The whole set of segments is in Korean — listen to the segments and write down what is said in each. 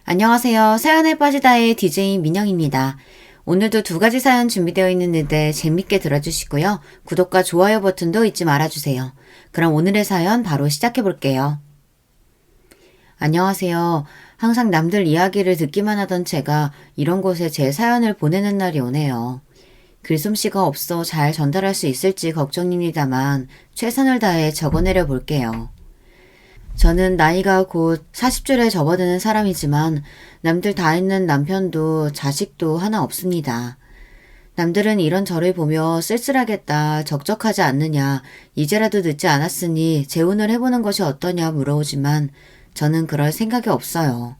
안녕하세요. 사연에 빠지다의 DJ 민영입니다. 오늘도 두 가지 사연 준비되어 있는데 재밌게 들어주시고요. 구독과 좋아요 버튼도 잊지 말아주세요. 그럼 오늘의 사연 바로 시작해 볼게요. 안녕하세요. 항상 남들 이야기를 듣기만 하던 제가 이런 곳에 제 사연을 보내는 날이 오네요. 글솜씨가 없어 잘 전달할 수 있을지 걱정입니다만 최선을 다해 적어내려 볼게요. 저는 나이가 곧 40줄에 접어드는 사람이지만 남들 다 있는 남편도 자식도 하나 없습니다. 남들은 이런 저를 보며 쓸쓸하겠다, 적적하지 않느냐, 이제라도 늦지 않았으니 재혼을 해보는 것이 어떠냐 물어오지만 저는 그럴 생각이 없어요.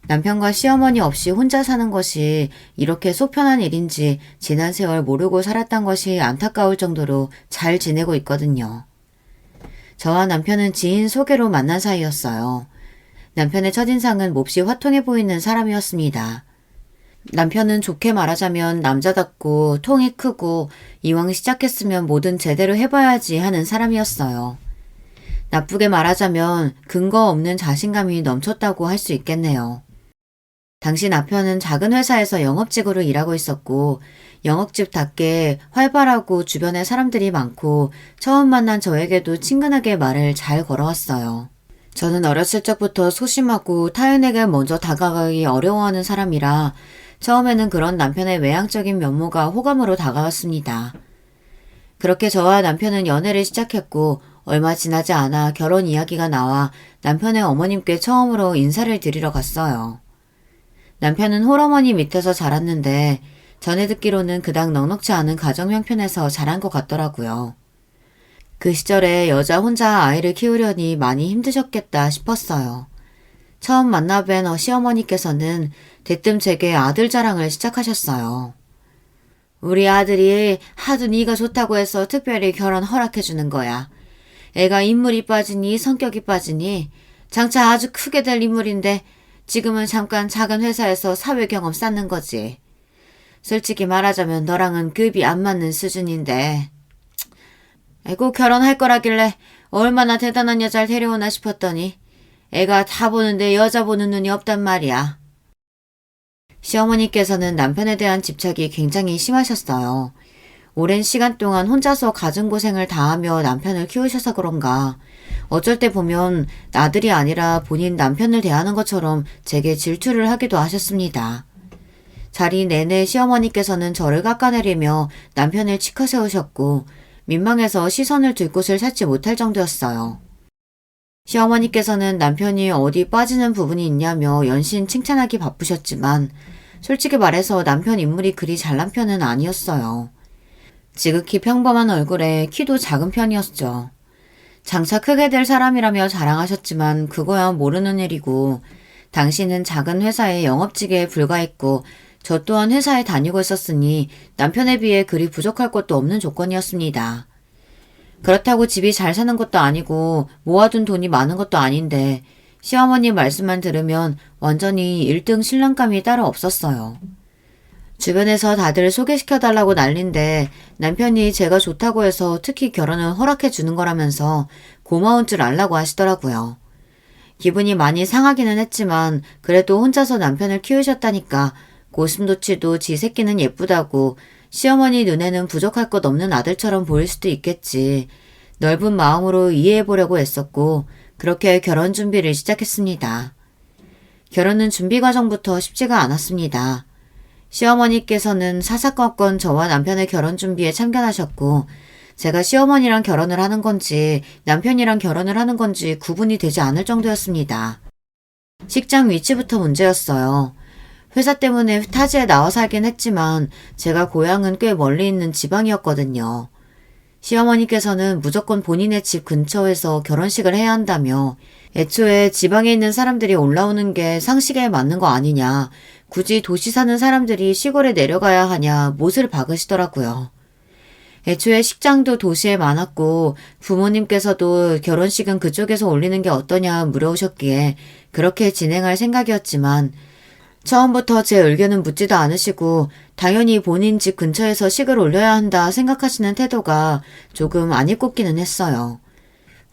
남편과 시어머니 없이 혼자 사는 것이 이렇게 속편한 일인지 지난 세월 모르고 살았던 것이 안타까울 정도로 잘 지내고 있거든요. 저와 남편은 지인 소개로 만난 사이였어요. 남편의 첫인상은 몹시 화통해 보이는 사람이었습니다. 남편은 좋게 말하자면 남자답고 통이 크고 이왕 시작했으면 뭐든 제대로 해봐야지 하는 사람이었어요. 나쁘게 말하자면 근거 없는 자신감이 넘쳤다고 할 수 있겠네요. 당시 남편은 작은 회사에서 영업직으로 일하고 있었고 영업직답게 활발하고 주변에 사람들이 많고 처음 만난 저에게도 친근하게 말을 잘 걸어왔어요. 저는 어렸을 적부터 소심하고 타인에게 먼저 다가가기 어려워하는 사람이라 처음에는 그런 남편의 외향적인 면모가 호감으로 다가왔습니다. 그렇게 저와 남편은 연애를 시작했고 얼마 지나지 않아 결혼 이야기가 나와 남편의 어머님께 처음으로 인사를 드리러 갔어요. 남편은 홀어머니 밑에서 자랐는데 전에 듣기로는 그닥 넉넉지 않은 가정 형편에서 자란 것 같더라고요. 그 시절에 여자 혼자 아이를 키우려니 많이 힘드셨겠다 싶었어요. 처음 만나뵌 시어머니께서는 대뜸 제게 아들 자랑을 시작하셨어요. 우리 아들이 하도 네가 좋다고 해서 특별히 결혼 허락해주는 거야. 애가 인물이 빠지니 성격이 빠지니 장차 아주 크게 될 인물인데 지금은 잠깐 작은 회사에서 사회 경험 쌓는 거지. 솔직히 말하자면 너랑은 급이 안 맞는 수준인데. 아이고 결혼할 거라길래 얼마나 대단한 여자를 데려오나 싶었더니 애가 다 보는데 여자 보는 눈이 없단 말이야. 시어머니께서는 남편에 대한 집착이 굉장히 심하셨어요. 오랜 시간 동안 혼자서 가정고생을 다하며 남편을 키우셔서 그런가 어쩔 때 보면 아들이 아니라 본인 남편을 대하는 것처럼 제게 질투를 하기도 하셨습니다. 자리 내내 시어머니께서는 저를 깎아내리며 남편을 치켜세우셨고 민망해서 시선을 들 곳을 찾지 못할 정도였어요. 시어머니께서는 남편이 어디 빠지는 부분이 있냐며 연신 칭찬하기 바쁘셨지만 솔직히 말해서 남편 인물이 그리 잘난 편은 아니었어요. 지극히 평범한 얼굴에 키도 작은 편이었죠. 장차 크게 될 사람이라며 자랑하셨지만 그거야 모르는 일이고 당신은 작은 회사의 영업직에 불과했고 저 또한 회사에 다니고 있었으니 남편에 비해 그리 부족할 것도 없는 조건이었습니다. 그렇다고 집이 잘 사는 것도 아니고 모아둔 돈이 많은 것도 아닌데 시어머니 말씀만 들으면 완전히 1등 신랑감이 따로 없었어요. 주변에서 다들 소개시켜달라고 난린데 남편이 제가 좋다고 해서 특히 결혼을 허락해 주는 거라면서 고마운 줄 알라고 하시더라고요. 기분이 많이 상하기는 했지만 그래도 혼자서 남편을 키우셨다니까 고슴도치도 지 새끼는 예쁘다고 시어머니 눈에는 부족할 것 없는 아들처럼 보일 수도 있겠지. 넓은 마음으로 이해해보려고 했었고 그렇게 결혼 준비를 시작했습니다. 결혼은 준비 과정부터 쉽지가 않았습니다. 시어머니께서는 사사건건 저와 남편의 결혼 준비에 참견하셨고 제가 시어머니랑 결혼을 하는 건지 남편이랑 결혼을 하는 건지 구분이 되지 않을 정도였습니다. 식장 위치부터 문제였어요. 회사 때문에 타지에 나와 살긴 했지만 제가 고향은 꽤 멀리 있는 지방이었거든요. 시어머니께서는 무조건 본인의 집 근처에서 결혼식을 해야 한다며 애초에 지방에 있는 사람들이 올라오는 게 상식에 맞는 거 아니냐, 굳이 도시 사는 사람들이 시골에 내려가야 하냐 못을 박으시더라고요. 애초에 식장도 도시에 많았고 부모님께서도 결혼식은 그쪽에서 올리는 게 어떠냐 물어오셨기에 그렇게 진행할 생각이었지만 처음부터 제 의견은 묻지도 않으시고 당연히 본인 집 근처에서 식을 올려야 한다 생각하시는 태도가 조금 안 입고 끼는 했어요.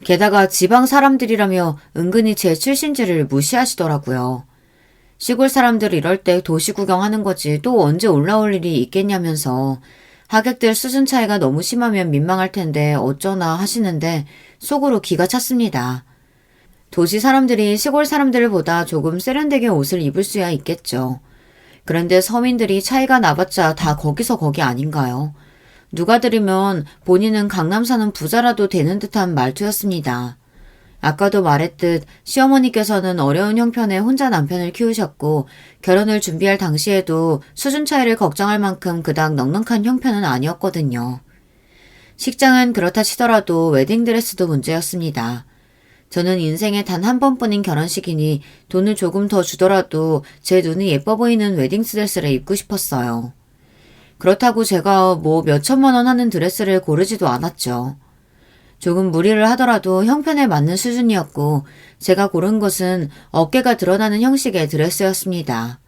게다가 지방 사람들이라며 은근히 제 출신지를 무시하시더라고요. 시골 사람들 이럴 때 도시 구경하는 거지 또 언제 올라올 일이 있겠냐면서 하객들 수준 차이가 너무 심하면 민망할 텐데 어쩌나 하시는데 속으로 기가 찼습니다. 도시 사람들이 시골 사람들보다 조금 세련되게 옷을 입을 수야 있겠죠. 그런데 서민들이 차이가 나봤자 다 거기서 거기 아닌가요? 누가 들으면 본인은 강남 사는 부자라도 되는 듯한 말투였습니다. 아까도 말했듯 시어머니께서는 어려운 형편에 혼자 남편을 키우셨고 결혼을 준비할 당시에도 수준 차이를 걱정할 만큼 그닥 넉넉한 형편은 아니었거든요. 식장은 그렇다 치더라도 웨딩드레스도 문제였습니다. 저는 인생에 단 한 번뿐인 결혼식이니 돈을 조금 더 주더라도 제 눈이 예뻐 보이는 웨딩드레스를 입고 싶었어요. 그렇다고 제가 뭐 몇천만 원 하는 드레스를 고르지도 않았죠. 조금 무리를 하더라도 형편에 맞는 수준이었고 제가 고른 것은 어깨가 드러나는 형식의 드레스였습니다.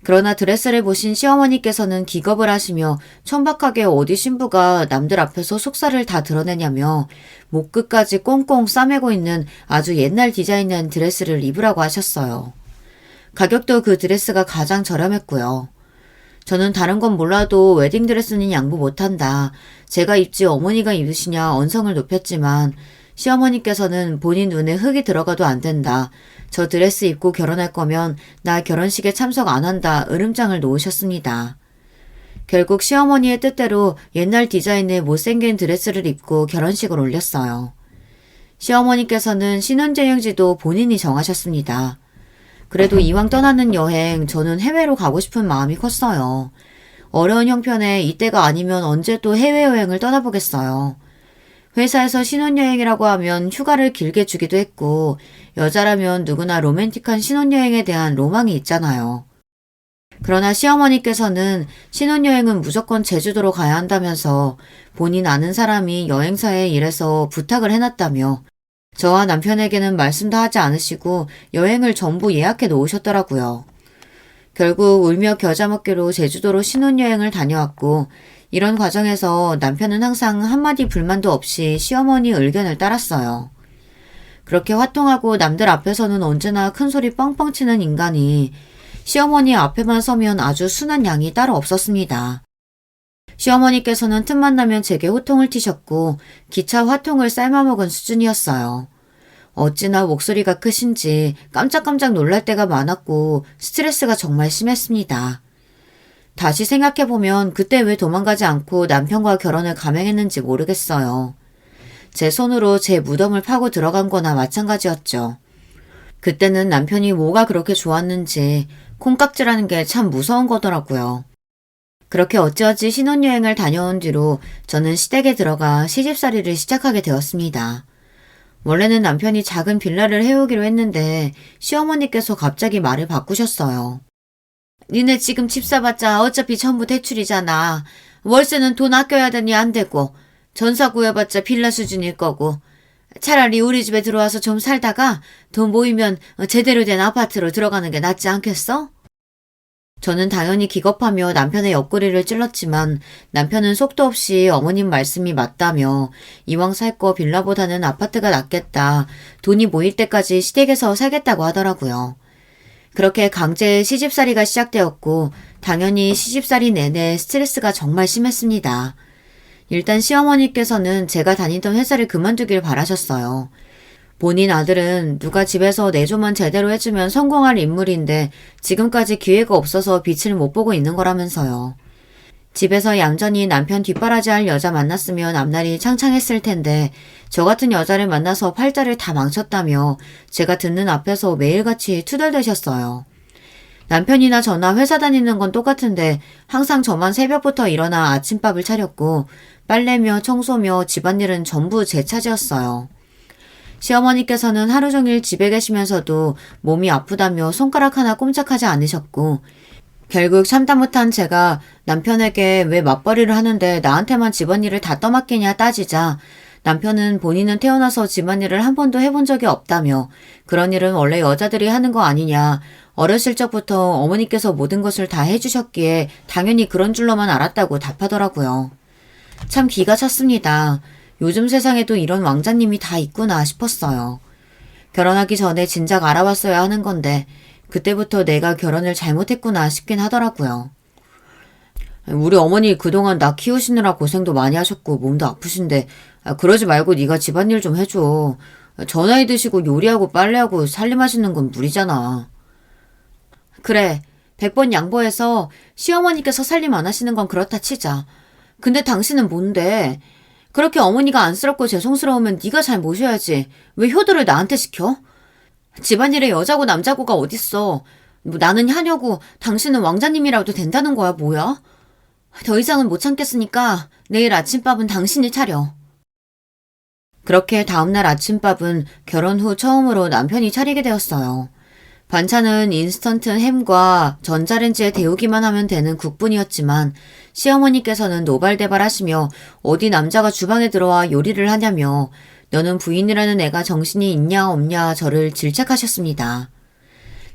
그러나 드레스를 보신 시어머니께서는 기겁을 하시며 천박하게 어디 신부가 남들 앞에서 속살을 다 드러내냐며 목 끝까지 꽁꽁 싸매고 있는 아주 옛날 디자인의 드레스를 입으라고 하셨어요. 가격도 그 드레스가 가장 저렴했고요. 저는 다른 건 몰라도 웨딩드레스는 양보 못한다. 제가 입지 어머니가 입으시냐 언성을 높였지만 시어머니께서는 본인 눈에 흙이 들어가도 안 된다. 저 드레스 입고 결혼할 거면 나 결혼식에 참석 안 한다. 으름장을 놓으셨습니다. 결국 시어머니의 뜻대로 옛날 디자인의 못생긴 드레스를 입고 결혼식을 올렸어요. 시어머니께서는 신혼여행지도 본인이 정하셨습니다. 그래도 이왕 떠나는 여행 저는 해외로 가고 싶은 마음이 컸어요. 어려운 형편에 이때가 아니면 언제 또 해외여행을 떠나보겠어요. 회사에서 신혼여행이라고 하면 휴가를 길게 주기도 했고 여자라면 누구나 로맨틱한 신혼여행에 대한 로망이 있잖아요. 그러나 시어머니께서는 신혼여행은 무조건 제주도로 가야 한다면서 본인 아는 사람이 여행사에 일해서 부탁을 해놨다며 저와 남편에게는 말씀도 하지 않으시고 여행을 전부 예약해 놓으셨더라고요. 결국 울며 겨자 먹기로 제주도로 신혼여행을 다녀왔고 이런 과정에서 남편은 항상 한마디 불만도 없이 시어머니 의견을 따랐어요. 그렇게 화통하고 남들 앞에서는 언제나 큰소리 뻥뻥 치는 인간이 시어머니 앞에만 서면 아주 순한 양이 따로 없었습니다. 시어머니께서는 틈만 나면 제게 호통을 튀셨고 기차 화통을 삶아먹은 수준이었어요. 어찌나 목소리가 크신지 깜짝깜짝 놀랄 때가 많았고 스트레스가 정말 심했습니다. 다시 생각해보면 그때 왜 도망가지 않고 남편과 결혼을 감행했는지 모르겠어요. 제 손으로 제 무덤을 파고 들어간 거나 마찬가지였죠. 그때는 남편이 뭐가 그렇게 좋았는지 콩깍지라는 게 참 무서운 거더라고요. 그렇게 어찌어찌 신혼여행을 다녀온 뒤로 저는 시댁에 들어가 시집살이를 시작하게 되었습니다. 원래는 남편이 작은 빌라를 해오기로 했는데 시어머니께서 갑자기 말을 바꾸셨어요. 니네 지금 집 사봤자 어차피 전부 대출이잖아. 월세는 돈 아껴야 되니 안 되고 전세 구해봤자 빌라 수준일 거고 차라리 우리 집에 들어와서 좀 살다가 돈 모이면 제대로 된 아파트로 들어가는 게 낫지 않겠어? 저는 당연히 기겁하며 남편의 옆구리를 찔렀지만 남편은 속도 없이 어머님 말씀이 맞다며 이왕 살 거 빌라보다는 아파트가 낫겠다. 돈이 모일 때까지 시댁에서 살겠다고 하더라고요. 그렇게 강제 시집살이가 시작되었고 당연히 시집살이 내내 스트레스가 정말 심했습니다. 일단 시어머니께서는 제가 다니던 회사를 그만두길 바라셨어요. 본인 아들은 누가 집에서 내조만 제대로 해주면 성공할 인물인데 지금까지 기회가 없어서 빛을 못 보고 있는 거라면서요. 집에서 얌전히 남편 뒷바라지할 여자 만났으면 앞날이 창창했을 텐데 저 같은 여자를 만나서 팔자를 다 망쳤다며 제가 듣는 앞에서 매일같이 투덜대셨어요. 남편이나 저나 회사 다니는 건 똑같은데 항상 저만 새벽부터 일어나 아침밥을 차렸고 빨래며 청소며 집안일은 전부 제 차지였어요. 시어머니께서는 하루 종일 집에 계시면서도 몸이 아프다며 손가락 하나 꼼짝하지 않으셨고 결국 참다 못한 제가 남편에게 왜 맞벌이를 하는데 나한테만 집안일을 다 떠맡기냐 따지자 남편은 본인은 태어나서 집안일을 한 번도 해본 적이 없다며 그런 일은 원래 여자들이 하는 거 아니냐 어렸을 적부터 어머니께서 모든 것을 다 해주셨기에 당연히 그런 줄로만 알았다고 답하더라고요. 참 기가 찼습니다. 요즘 세상에도 이런 왕자님이 다 있구나 싶었어요. 결혼하기 전에 진작 알아봤어야 하는 건데 그때부터 내가 결혼을 잘못했구나 싶긴 하더라고요. 우리 어머니 그동안 나 키우시느라 고생도 많이 하셨고 몸도 아프신데 그러지 말고 네가 집안일 좀 해줘. 저 나이 드시고 요리하고 빨래하고 살림하시는 건 무리잖아. 그래, 100번 양보해서 시어머니께서 살림 안 하시는 건 그렇다 치자. 근데 당신은 뭔데? 그렇게 어머니가 안쓰럽고 죄송스러우면 네가 잘 모셔야지. 왜 효도를 나한테 시켜? 집안일에 여자고 남자고가 어딨어. 뭐 나는 하녀고 당신은 왕자님이라도 된다는 거야, 뭐야? 더 이상은 못 참겠으니까 내일 아침밥은 당신이 차려. 그렇게 다음날 아침밥은 결혼 후 처음으로 남편이 차리게 되었어요. 반찬은 인스턴트 햄과 전자레인지에 데우기만 하면 되는 국뿐이었지만 시어머니께서는 노발대발하시며 어디 남자가 주방에 들어와 요리를 하냐며 너는 부인이라는 애가 정신이 있냐 없냐 저를 질책하셨습니다.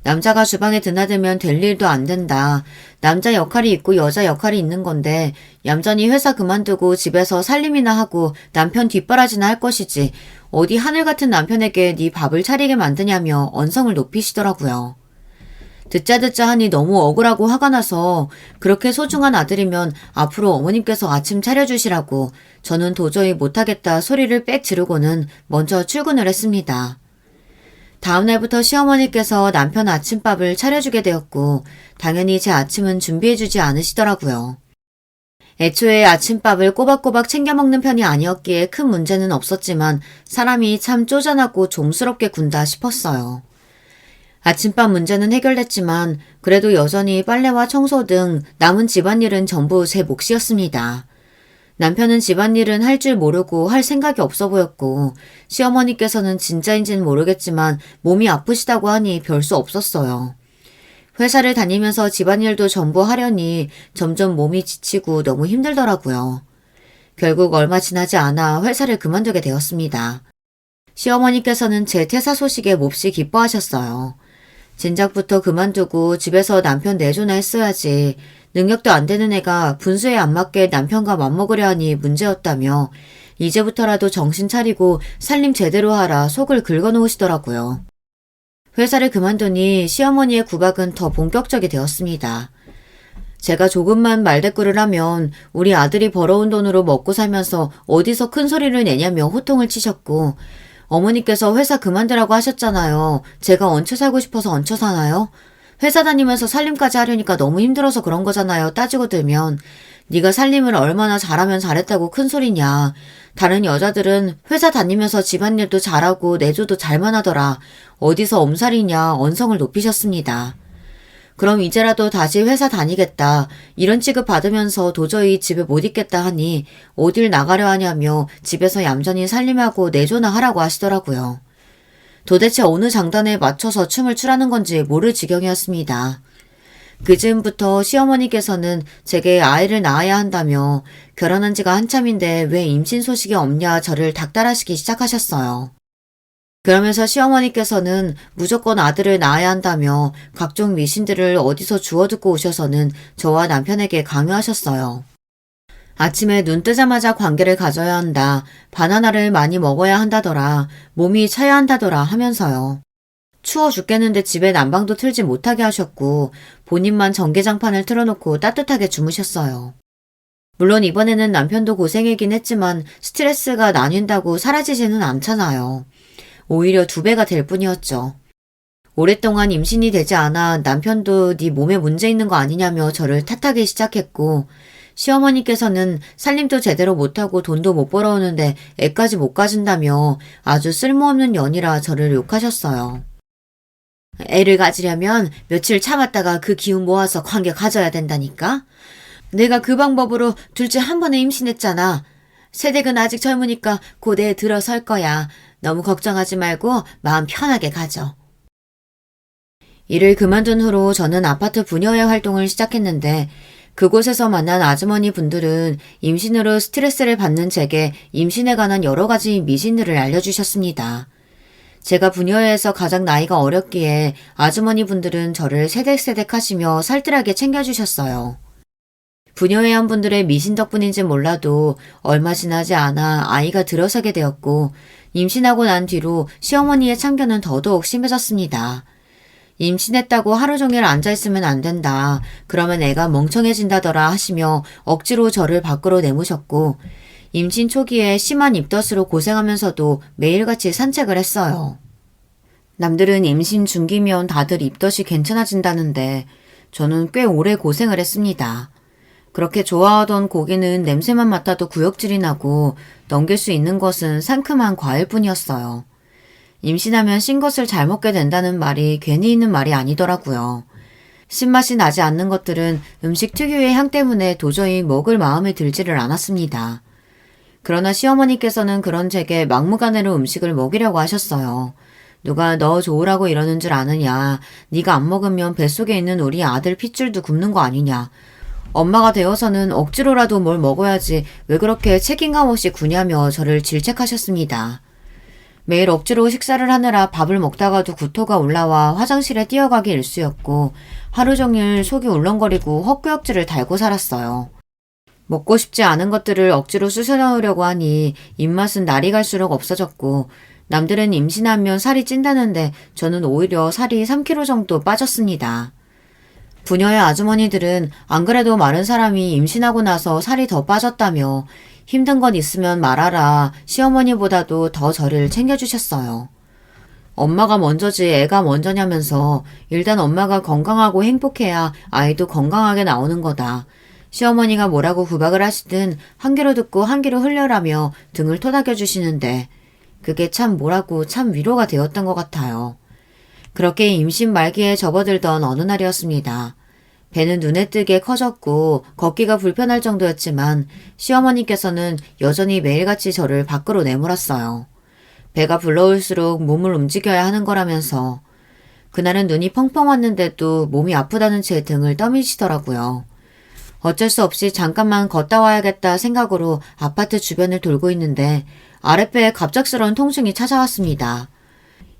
남자가 주방에 드나들면 될 일도 안 된다. 남자 역할이 있고 여자 역할이 있는 건데 얌전히 회사 그만두고 집에서 살림이나 하고 남편 뒷바라지나 할 것이지 어디 하늘 같은 남편에게 네 밥을 차리게 만드냐며 언성을 높이시더라고요. 듣자 하니 너무 억울하고 화가 나서 그렇게 소중한 아들이면 앞으로 어머님께서 아침 차려주시라고 저는 도저히 못하겠다 소리를 빽 지르고는 먼저 출근을 했습니다. 다음 날부터 시어머니께서 남편 아침밥을 차려주게 되었고 당연히 제 아침은 준비해주지 않으시더라고요. 애초에 아침밥을 꼬박꼬박 챙겨 먹는 편이 아니었기에 큰 문제는 없었지만 사람이 참 쪼잔하고 좀스럽게 군다 싶었어요. 아침밥 문제는 해결됐지만 그래도 여전히 빨래와 청소 등 남은 집안일은 전부 제 몫이었습니다. 남편은 집안일은 할 줄 모르고 할 생각이 없어 보였고 시어머니께서는 진짜인지는 모르겠지만 몸이 아프시다고 하니 별 수 없었어요. 회사를 다니면서 집안일도 전부 하려니 점점 몸이 지치고 너무 힘들더라고요. 결국 얼마 지나지 않아 회사를 그만두게 되었습니다. 시어머니께서는 제 퇴사 소식에 몹시 기뻐하셨어요. 진작부터 그만두고 집에서 남편 내조나 했어야지. 능력도 안 되는 애가 분수에 안 맞게 남편과 맞먹으려 하니 문제였다며 이제부터라도 정신 차리고 살림 제대로 하라 속을 긁어놓으시더라고요. 회사를 그만두니 시어머니의 구박은 더 본격적이 되었습니다. 제가 조금만 말대꾸를 하면 우리 아들이 벌어온 돈으로 먹고 살면서 어디서 큰 소리를 내냐며 호통을 치셨고 어머니께서 회사 그만두라고 하셨잖아요. 제가 얹혀 살고 싶어서 얹혀 사나요? 회사 다니면서 살림까지 하려니까 너무 힘들어서 그런 거잖아요. 따지고 들면. 네가 살림을 얼마나 잘하면 잘했다고 큰 소리냐. 다른 여자들은 회사 다니면서 집안일도 잘하고 내조도 잘만 하더라. 어디서 엄살이냐 언성을 높이셨습니다. 그럼 이제라도 다시 회사 다니겠다. 이런 취급 받으면서 도저히 집에 못 있겠다 하니 어딜 나가려 하냐며 집에서 얌전히 살림하고 내조나 하라고 하시더라고요. 도대체 어느 장단에 맞춰서 춤을 추라는 건지 모를 지경이었습니다. 그 즈음부터 시어머니께서는 제게 아이를 낳아야 한다며 결혼한 지가 한참인데 왜 임신 소식이 없냐 저를 닥달하시기 시작하셨어요. 그러면서 시어머니께서는 무조건 아들을 낳아야 한다며 각종 미신들을 어디서 주워듣고 오셔서는 저와 남편에게 강요하셨어요. 아침에 눈 뜨자마자 관계를 가져야 한다. 바나나를 많이 먹어야 한다더라. 몸이 차야 한다더라 하면서요. 추워 죽겠는데 집에 난방도 틀지 못하게 하셨고 본인만 전기장판을 틀어놓고 따뜻하게 주무셨어요. 물론 이번에는 남편도 고생이긴 했지만 스트레스가 나뉜다고 사라지지는 않잖아요. 오히려 2배가 될 뿐이었죠. 오랫동안 임신이 되지 않아 남편도 네 몸에 문제 있는 거 아니냐며 저를 탓하기 시작했고 시어머니께서는 살림도 제대로 못하고 돈도 못 벌어오는데 애까지 못 가진다며 아주 쓸모없는 년이라 저를 욕하셨어요. 애를 가지려면 며칠 참았다가 그 기운 모아서 관계 가져야 된다니까? 내가 그 방법으로 둘째 한 번에 임신했잖아. 새댁은 아직 젊으니까 곧 애 들어설 거야. 너무 걱정하지 말고 마음 편하게 가져. 일을 그만둔 후로 저는 아파트 부녀회 활동을 시작했는데 그곳에서 만난 아주머니 분들은 임신으로 스트레스를 받는 제게 임신에 관한 여러 가지 미신들을 알려주셨습니다. 제가 부녀회에서 가장 나이가 어렸기에 아주머니 분들은 저를 세댁세댁 하시며 살뜰하게 챙겨주셨어요. 부녀회원 분들의 미신 덕분인지 몰라도 얼마 지나지 않아 아이가 들어서게 되었고 임신하고 난 뒤로 시어머니의 참견은 더더욱 심해졌습니다. 임신했다고 하루 종일 앉아있으면 안 된다. 그러면 애가 멍청해진다더라 하시며 억지로 저를 밖으로 내모셨고 임신 초기에 심한 입덧으로 고생하면서도 매일같이 산책을 했어요. 남들은 임신 중기면 다들 입덧이 괜찮아진다는데 저는 꽤 오래 고생을 했습니다. 그렇게 좋아하던 고기는 냄새만 맡아도 구역질이 나고 넘길 수 있는 것은 상큼한 과일뿐이었어요. 임신하면 신 것을 잘 먹게 된다는 말이 괜히 있는 말이 아니더라고요. 신맛이 나지 않는 것들은 음식 특유의 향 때문에 도저히 먹을 마음에 들지를 않았습니다. 그러나 시어머니께서는 그런 제게 막무가내로 음식을 먹이려고 하셨어요. 누가 너 좋으라고 이러는 줄 아느냐. 네가 안 먹으면 뱃속에 있는 우리 아들 핏줄도 굶는 거 아니냐. 엄마가 되어서는 억지로라도 뭘 먹어야지 왜 그렇게 책임감 없이 구냐며 저를 질책하셨습니다. 매일 억지로 식사를 하느라 밥을 먹다가도 구토가 올라와 화장실에 뛰어가기 일쑤였고 하루 종일 속이 울렁거리고 헛구역질을 달고 살았어요. 먹고 싶지 않은 것들을 억지로 쑤셔 넣으려고 하니 입맛은 날이 갈수록 없어졌고 남들은 임신하면 살이 찐다는데 저는 오히려 살이 3kg 정도 빠졌습니다. 부녀의 아주머니들은 안 그래도 마른 사람이 임신하고 나서 살이 더 빠졌다며 힘든 건 있으면 말하라 시어머니보다도 더 저를 챙겨주셨어요. 엄마가 먼저지 애가 먼저냐면서 일단 엄마가 건강하고 행복해야 아이도 건강하게 나오는 거다. 시어머니가 뭐라고 구박을 하시든 한 귀로 듣고 한 귀로 흘려라며 등을 토닥여 주시는데 그게 참 뭐라고 참 위로가 되었던 것 같아요. 그렇게 임신 말기에 접어들던 어느 날이었습니다. 배는 눈에 띄게 커졌고 걷기가 불편할 정도였지만 시어머니께서는 여전히 매일같이 저를 밖으로 내몰았어요. 배가 불러올수록 몸을 움직여야 하는 거라면서 그날은 눈이 펑펑 왔는데도 몸이 아프다는 제 등을 떠미시더라고요. 어쩔 수 없이 잠깐만 걷다 와야겠다 생각으로 아파트 주변을 돌고 있는데 아랫배에 갑작스러운 통증이 찾아왔습니다.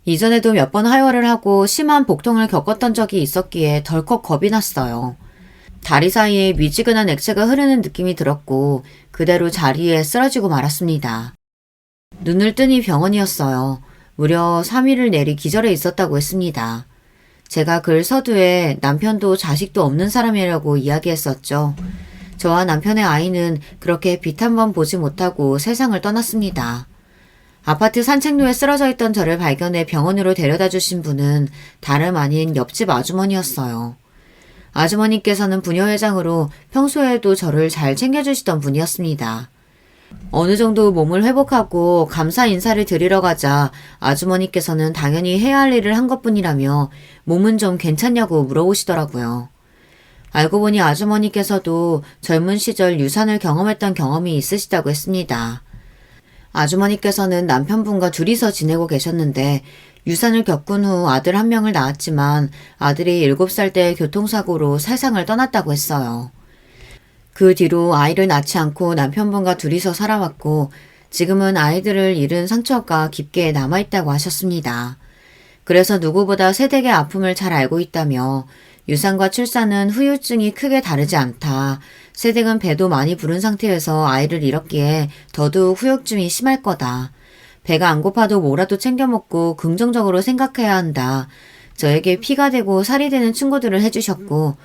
이전에도 몇 번 하혈을 하고 심한 복통을 겪었던 적이 있었기에 덜컥 겁이 났어요. 다리 사이에 미지근한 액체가 흐르는 느낌이 들었고 그대로 자리에 쓰러지고 말았습니다. 눈을 뜨니 병원이었어요. 무려 3일을 내리 기절해 있었다고 했습니다. 제가 글 서두에 남편도 자식도 없는 사람이라고 이야기했었죠. 저와 남편의 아이는 그렇게 빛 한 번 보지 못하고 세상을 떠났습니다. 아파트 산책로에 쓰러져 있던 저를 발견해 병원으로 데려다 주신 분은 다름 아닌 옆집 아주머니였어요. 아주머니께서는 부녀회장으로 평소에도 저를 잘 챙겨주시던 분이었습니다. 어느 정도 몸을 회복하고 감사 인사를 드리러 가자 아주머니께서는 당연히 해야 할 일을 한 것뿐이라며 몸은 좀 괜찮냐고 물어보시더라고요. 알고 보니 아주머니께서도 젊은 시절 유산을 경험했던 경험이 있으시다고 했습니다. 아주머니께서는 남편분과 둘이서 지내고 계셨는데 유산을 겪은 후 아들 한 명을 낳았지만 아들이 7살 때 교통사고로 세상을 떠났다고 했어요. 그 뒤로 아이를 낳지 않고 남편분과 둘이서 살아왔고 지금은 아이들을 잃은 상처가 깊게 남아있다고 하셨습니다. 그래서 누구보다 세댁의 아픔을 잘 알고 있다며 유산과 출산은 후유증이 크게 다르지 않다. 세댁은 배도 많이 부른 상태에서 아이를 잃었기에 더더욱 후유증이 심할 거다. 배가 안 고파도 뭐라도 챙겨 먹고 긍정적으로 생각해야 한다. 저에게 피가 되고 살이 되는 충고들을 해주셨고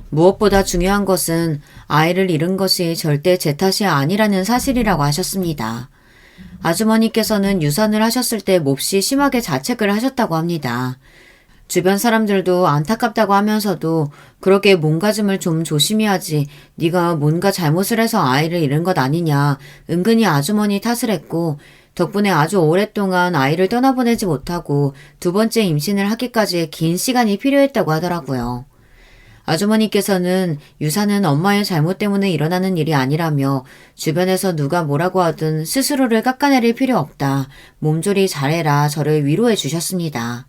무엇보다 중요한 것은 아이를 잃은 것이 절대 제 탓이 아니라는 사실이라고 하셨습니다. 아주머니께서는 유산을 하셨을 때 몹시 심하게 자책을 하셨다고 합니다. 주변 사람들도 안타깝다고 하면서도 그렇게 몸가짐을 좀 조심히 하지 네가 뭔가 잘못을 해서 아이를 잃은 것 아니냐 은근히 아주머니 탓을 했고 덕분에 아주 오랫동안 아이를 떠나보내지 못하고 두 번째 임신을 하기까지 긴 시간이 필요했다고 하더라고요. 아주머니께서는 유산은 엄마의 잘못 때문에 일어나는 일이 아니라며 주변에서 누가 뭐라고 하든 스스로를 깎아내릴 필요 없다. 몸조리 잘해라 저를 위로해 주셨습니다.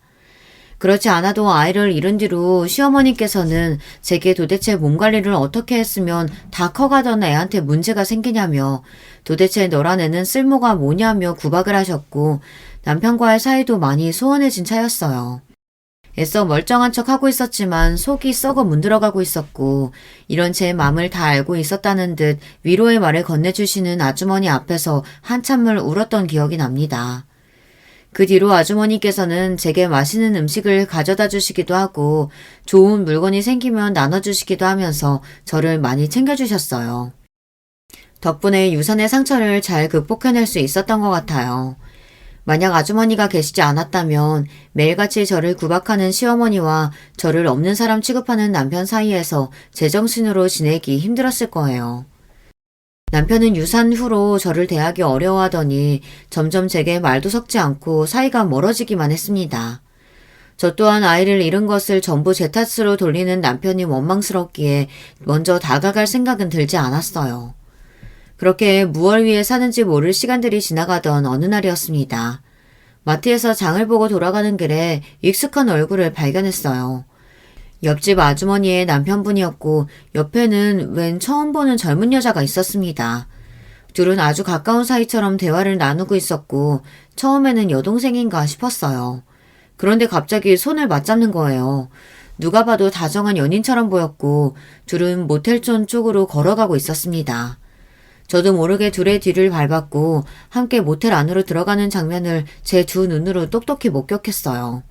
그렇지 않아도 아이를 잃은 뒤로 시어머니께서는 제게 도대체 몸 관리를 어떻게 했으면 다 커가던 애한테 문제가 생기냐며 도대체 너란 애는 쓸모가 뭐냐며 구박을 하셨고 남편과의 사이도 많이 소원해진 차였어요. 애써 멀쩡한 척 하고 있었지만 속이 썩어 문드러가고 있었고 이런 제 마음을 다 알고 있었다는 듯 위로의 말을 건네주시는 아주머니 앞에서 한참을 울었던 기억이 납니다. 그 뒤로 아주머니께서는 제게 맛있는 음식을 가져다 주시기도 하고 좋은 물건이 생기면 나눠주시기도 하면서 저를 많이 챙겨주셨어요. 덕분에 유산의 상처를 잘 극복해낼 수 있었던 것 같아요. 만약 아주머니가 계시지 않았다면 매일같이 저를 구박하는 시어머니와 저를 없는 사람 취급하는 남편 사이에서 제정신으로 지내기 힘들었을 거예요. 남편은 유산 후로 저를 대하기 어려워하더니 점점 제게 말도 섞지 않고 사이가 멀어지기만 했습니다. 저 또한 아이를 잃은 것을 전부 제 탓으로 돌리는 남편이 원망스럽기에 먼저 다가갈 생각은 들지 않았어요. 그렇게 무얼 위해 사는지 모를 시간들이 지나가던 어느 날이었습니다. 마트에서 장을 보고 돌아가는 길에 익숙한 얼굴을 발견했어요. 옆집 아주머니의 남편분이었고 옆에는 웬 처음 보는 젊은 여자가 있었습니다. 둘은 아주 가까운 사이처럼 대화를 나누고 있었고 처음에는 여동생인가 싶었어요. 그런데 갑자기 손을 맞잡는 거예요. 누가 봐도 다정한 연인처럼 보였고 둘은 모텔촌 쪽으로 걸어가고 있었습니다. 저도 모르게 둘의 뒤를 밟았고 함께 모텔 안으로 들어가는 장면을 제 두 눈으로 똑똑히 목격했어요.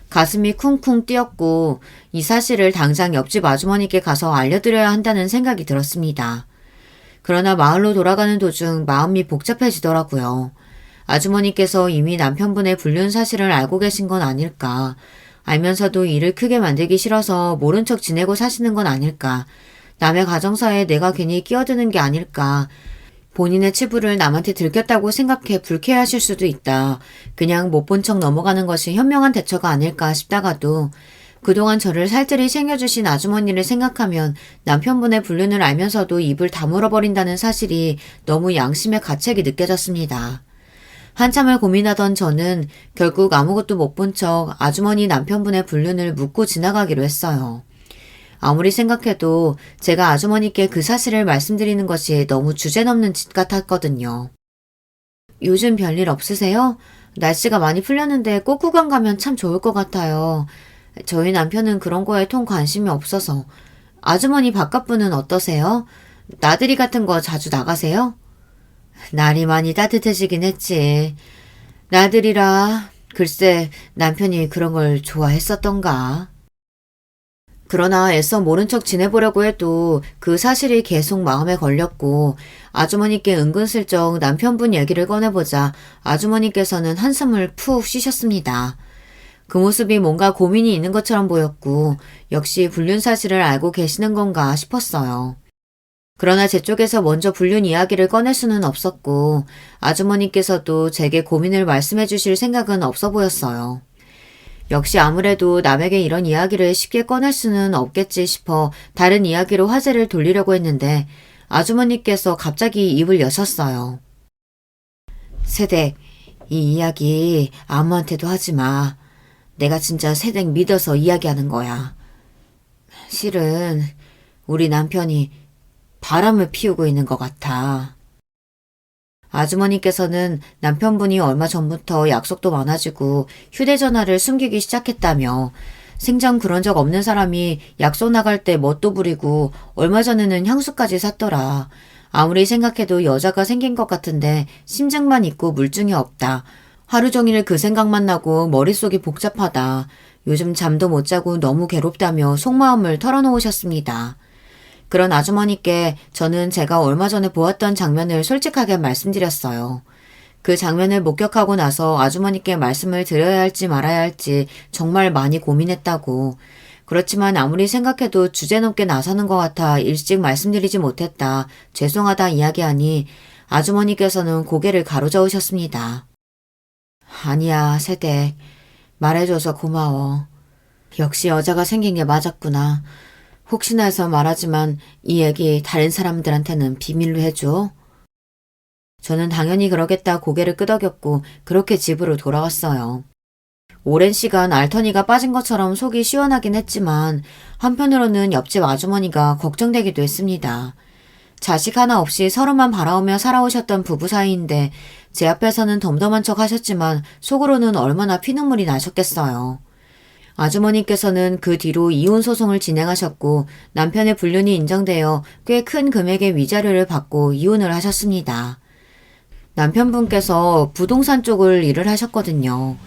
가슴이 쿵쿵 뛰었고 이 사실을 당장 옆집 아주머니께 가서 알려드려야 한다는 생각이 들었습니다. 그러나 마을로 돌아가는 도중 마음이 복잡해지더라고요. 아주머니께서 이미 남편분의 불륜 사실을 알고 계신 건 아닐까. 알면서도 일을 크게 만들기 싫어서 모른 척 지내고 사시는 건 아닐까. 남의 가정사에 내가 괜히 끼어드는 게 아닐까. 본인의 치부를 남한테 들켰다고 생각해 불쾌하실 수도 있다. 그냥 못 본 척 넘어가는 것이 현명한 대처가 아닐까 싶다가도 그동안 저를 살뜰히 챙겨주신 아주머니를 생각하면 남편분의 불륜을 알면서도 입을 다물어버린다는 사실이 너무 양심의 가책이 느껴졌습니다. 한참을 고민하던 저는 결국 아무것도 못 본 척 아주머니 남편분의 불륜을 묻고 지나가기로 했어요. 아무리 생각해도 제가 아주머니께 그 사실을 말씀드리는 것이 너무 주제넘는 짓 같았거든요. 요즘 별일 없으세요? 날씨가 많이 풀렸는데 꽃구경 가면 참 좋을 것 같아요. 저희 남편은 그런 거에 통 관심이 없어서. 아주머니 바깥분은 어떠세요? 나들이 같은 거 자주 나가세요? 날이 많이 따뜻해지긴 했지. 나들이라 글쎄 남편이 그런 걸 좋아했었던가. 그러나 애써 모른 척 지내보려고 해도 그 사실이 계속 마음에 걸렸고 아주머니께 은근슬쩍 남편분 얘기를 꺼내보자 아주머니께서는 한숨을 푹 쉬셨습니다. 그 모습이 뭔가 고민이 있는 것처럼 보였고 역시 불륜 사실을 알고 계시는 건가 싶었어요. 그러나 제 쪽에서 먼저 불륜 이야기를 꺼낼 수는 없었고 아주머니께서도 제게 고민을 말씀해 주실 생각은 없어 보였어요. 역시 아무래도 남에게 이런 이야기를 쉽게 꺼낼 수는 없겠지 싶어 다른 이야기로 화제를 돌리려고 했는데 아주머니께서 갑자기 입을 여셨어요. 세댁, 이 이야기 아무한테도 하지 마. 내가 진짜 세댁 믿어서 이야기하는 거야. 실은 우리 남편이 바람을 피우고 있는 것 같아. 아주머니께서는 남편분이 얼마 전부터 약속도 많아지고 휴대전화를 숨기기 시작했다며 생전 그런 적 없는 사람이 약속 나갈 때 멋도 부리고 얼마 전에는 향수까지 샀더라. 아무리 생각해도 여자가 생긴 것 같은데 심증만 있고 물증이 없다. 하루 종일 그 생각만 나고 머릿속이 복잡하다. 요즘 잠도 못 자고 너무 괴롭다며 속마음을 털어놓으셨습니다. 그런 아주머니께 저는 제가 얼마 전에 보았던 장면을 솔직하게 말씀드렸어요. 그 장면을 목격하고 나서 아주머니께 말씀을 드려야 할지 말아야 할지 정말 많이 고민했다고. 그렇지만 아무리 생각해도 주제넘게 나서는 것 같아 일찍 말씀드리지 못했다. 죄송하다 이야기하니 아주머니께서는 고개를 가로저으셨습니다. 아니야, 세댁. 말해줘서 고마워. 역시 여자가 생긴 게 맞았구나. 혹시나 해서 말하지만 이 얘기 다른 사람들한테는 비밀로 해줘. 저는 당연히 그러겠다 고개를 끄덕였고 그렇게 집으로 돌아왔어요. 오랜 시간 알터니가 빠진 것처럼 속이 시원하긴 했지만 한편으로는 옆집 아주머니가 걱정되기도 했습니다. 자식 하나 없이 서로만 바라오며 살아오셨던 부부 사이인데 제 앞에서는 덤덤한 척 하셨지만 속으로는 얼마나 피눈물이 나셨겠어요. 아주머니께서는 그 뒤로 이혼 소송을 진행하셨고 남편의 불륜이 인정되어 꽤 큰 금액의 위자료를 받고 이혼을 하셨습니다. 남편분께서 부동산 쪽을 일을 하셨거든요.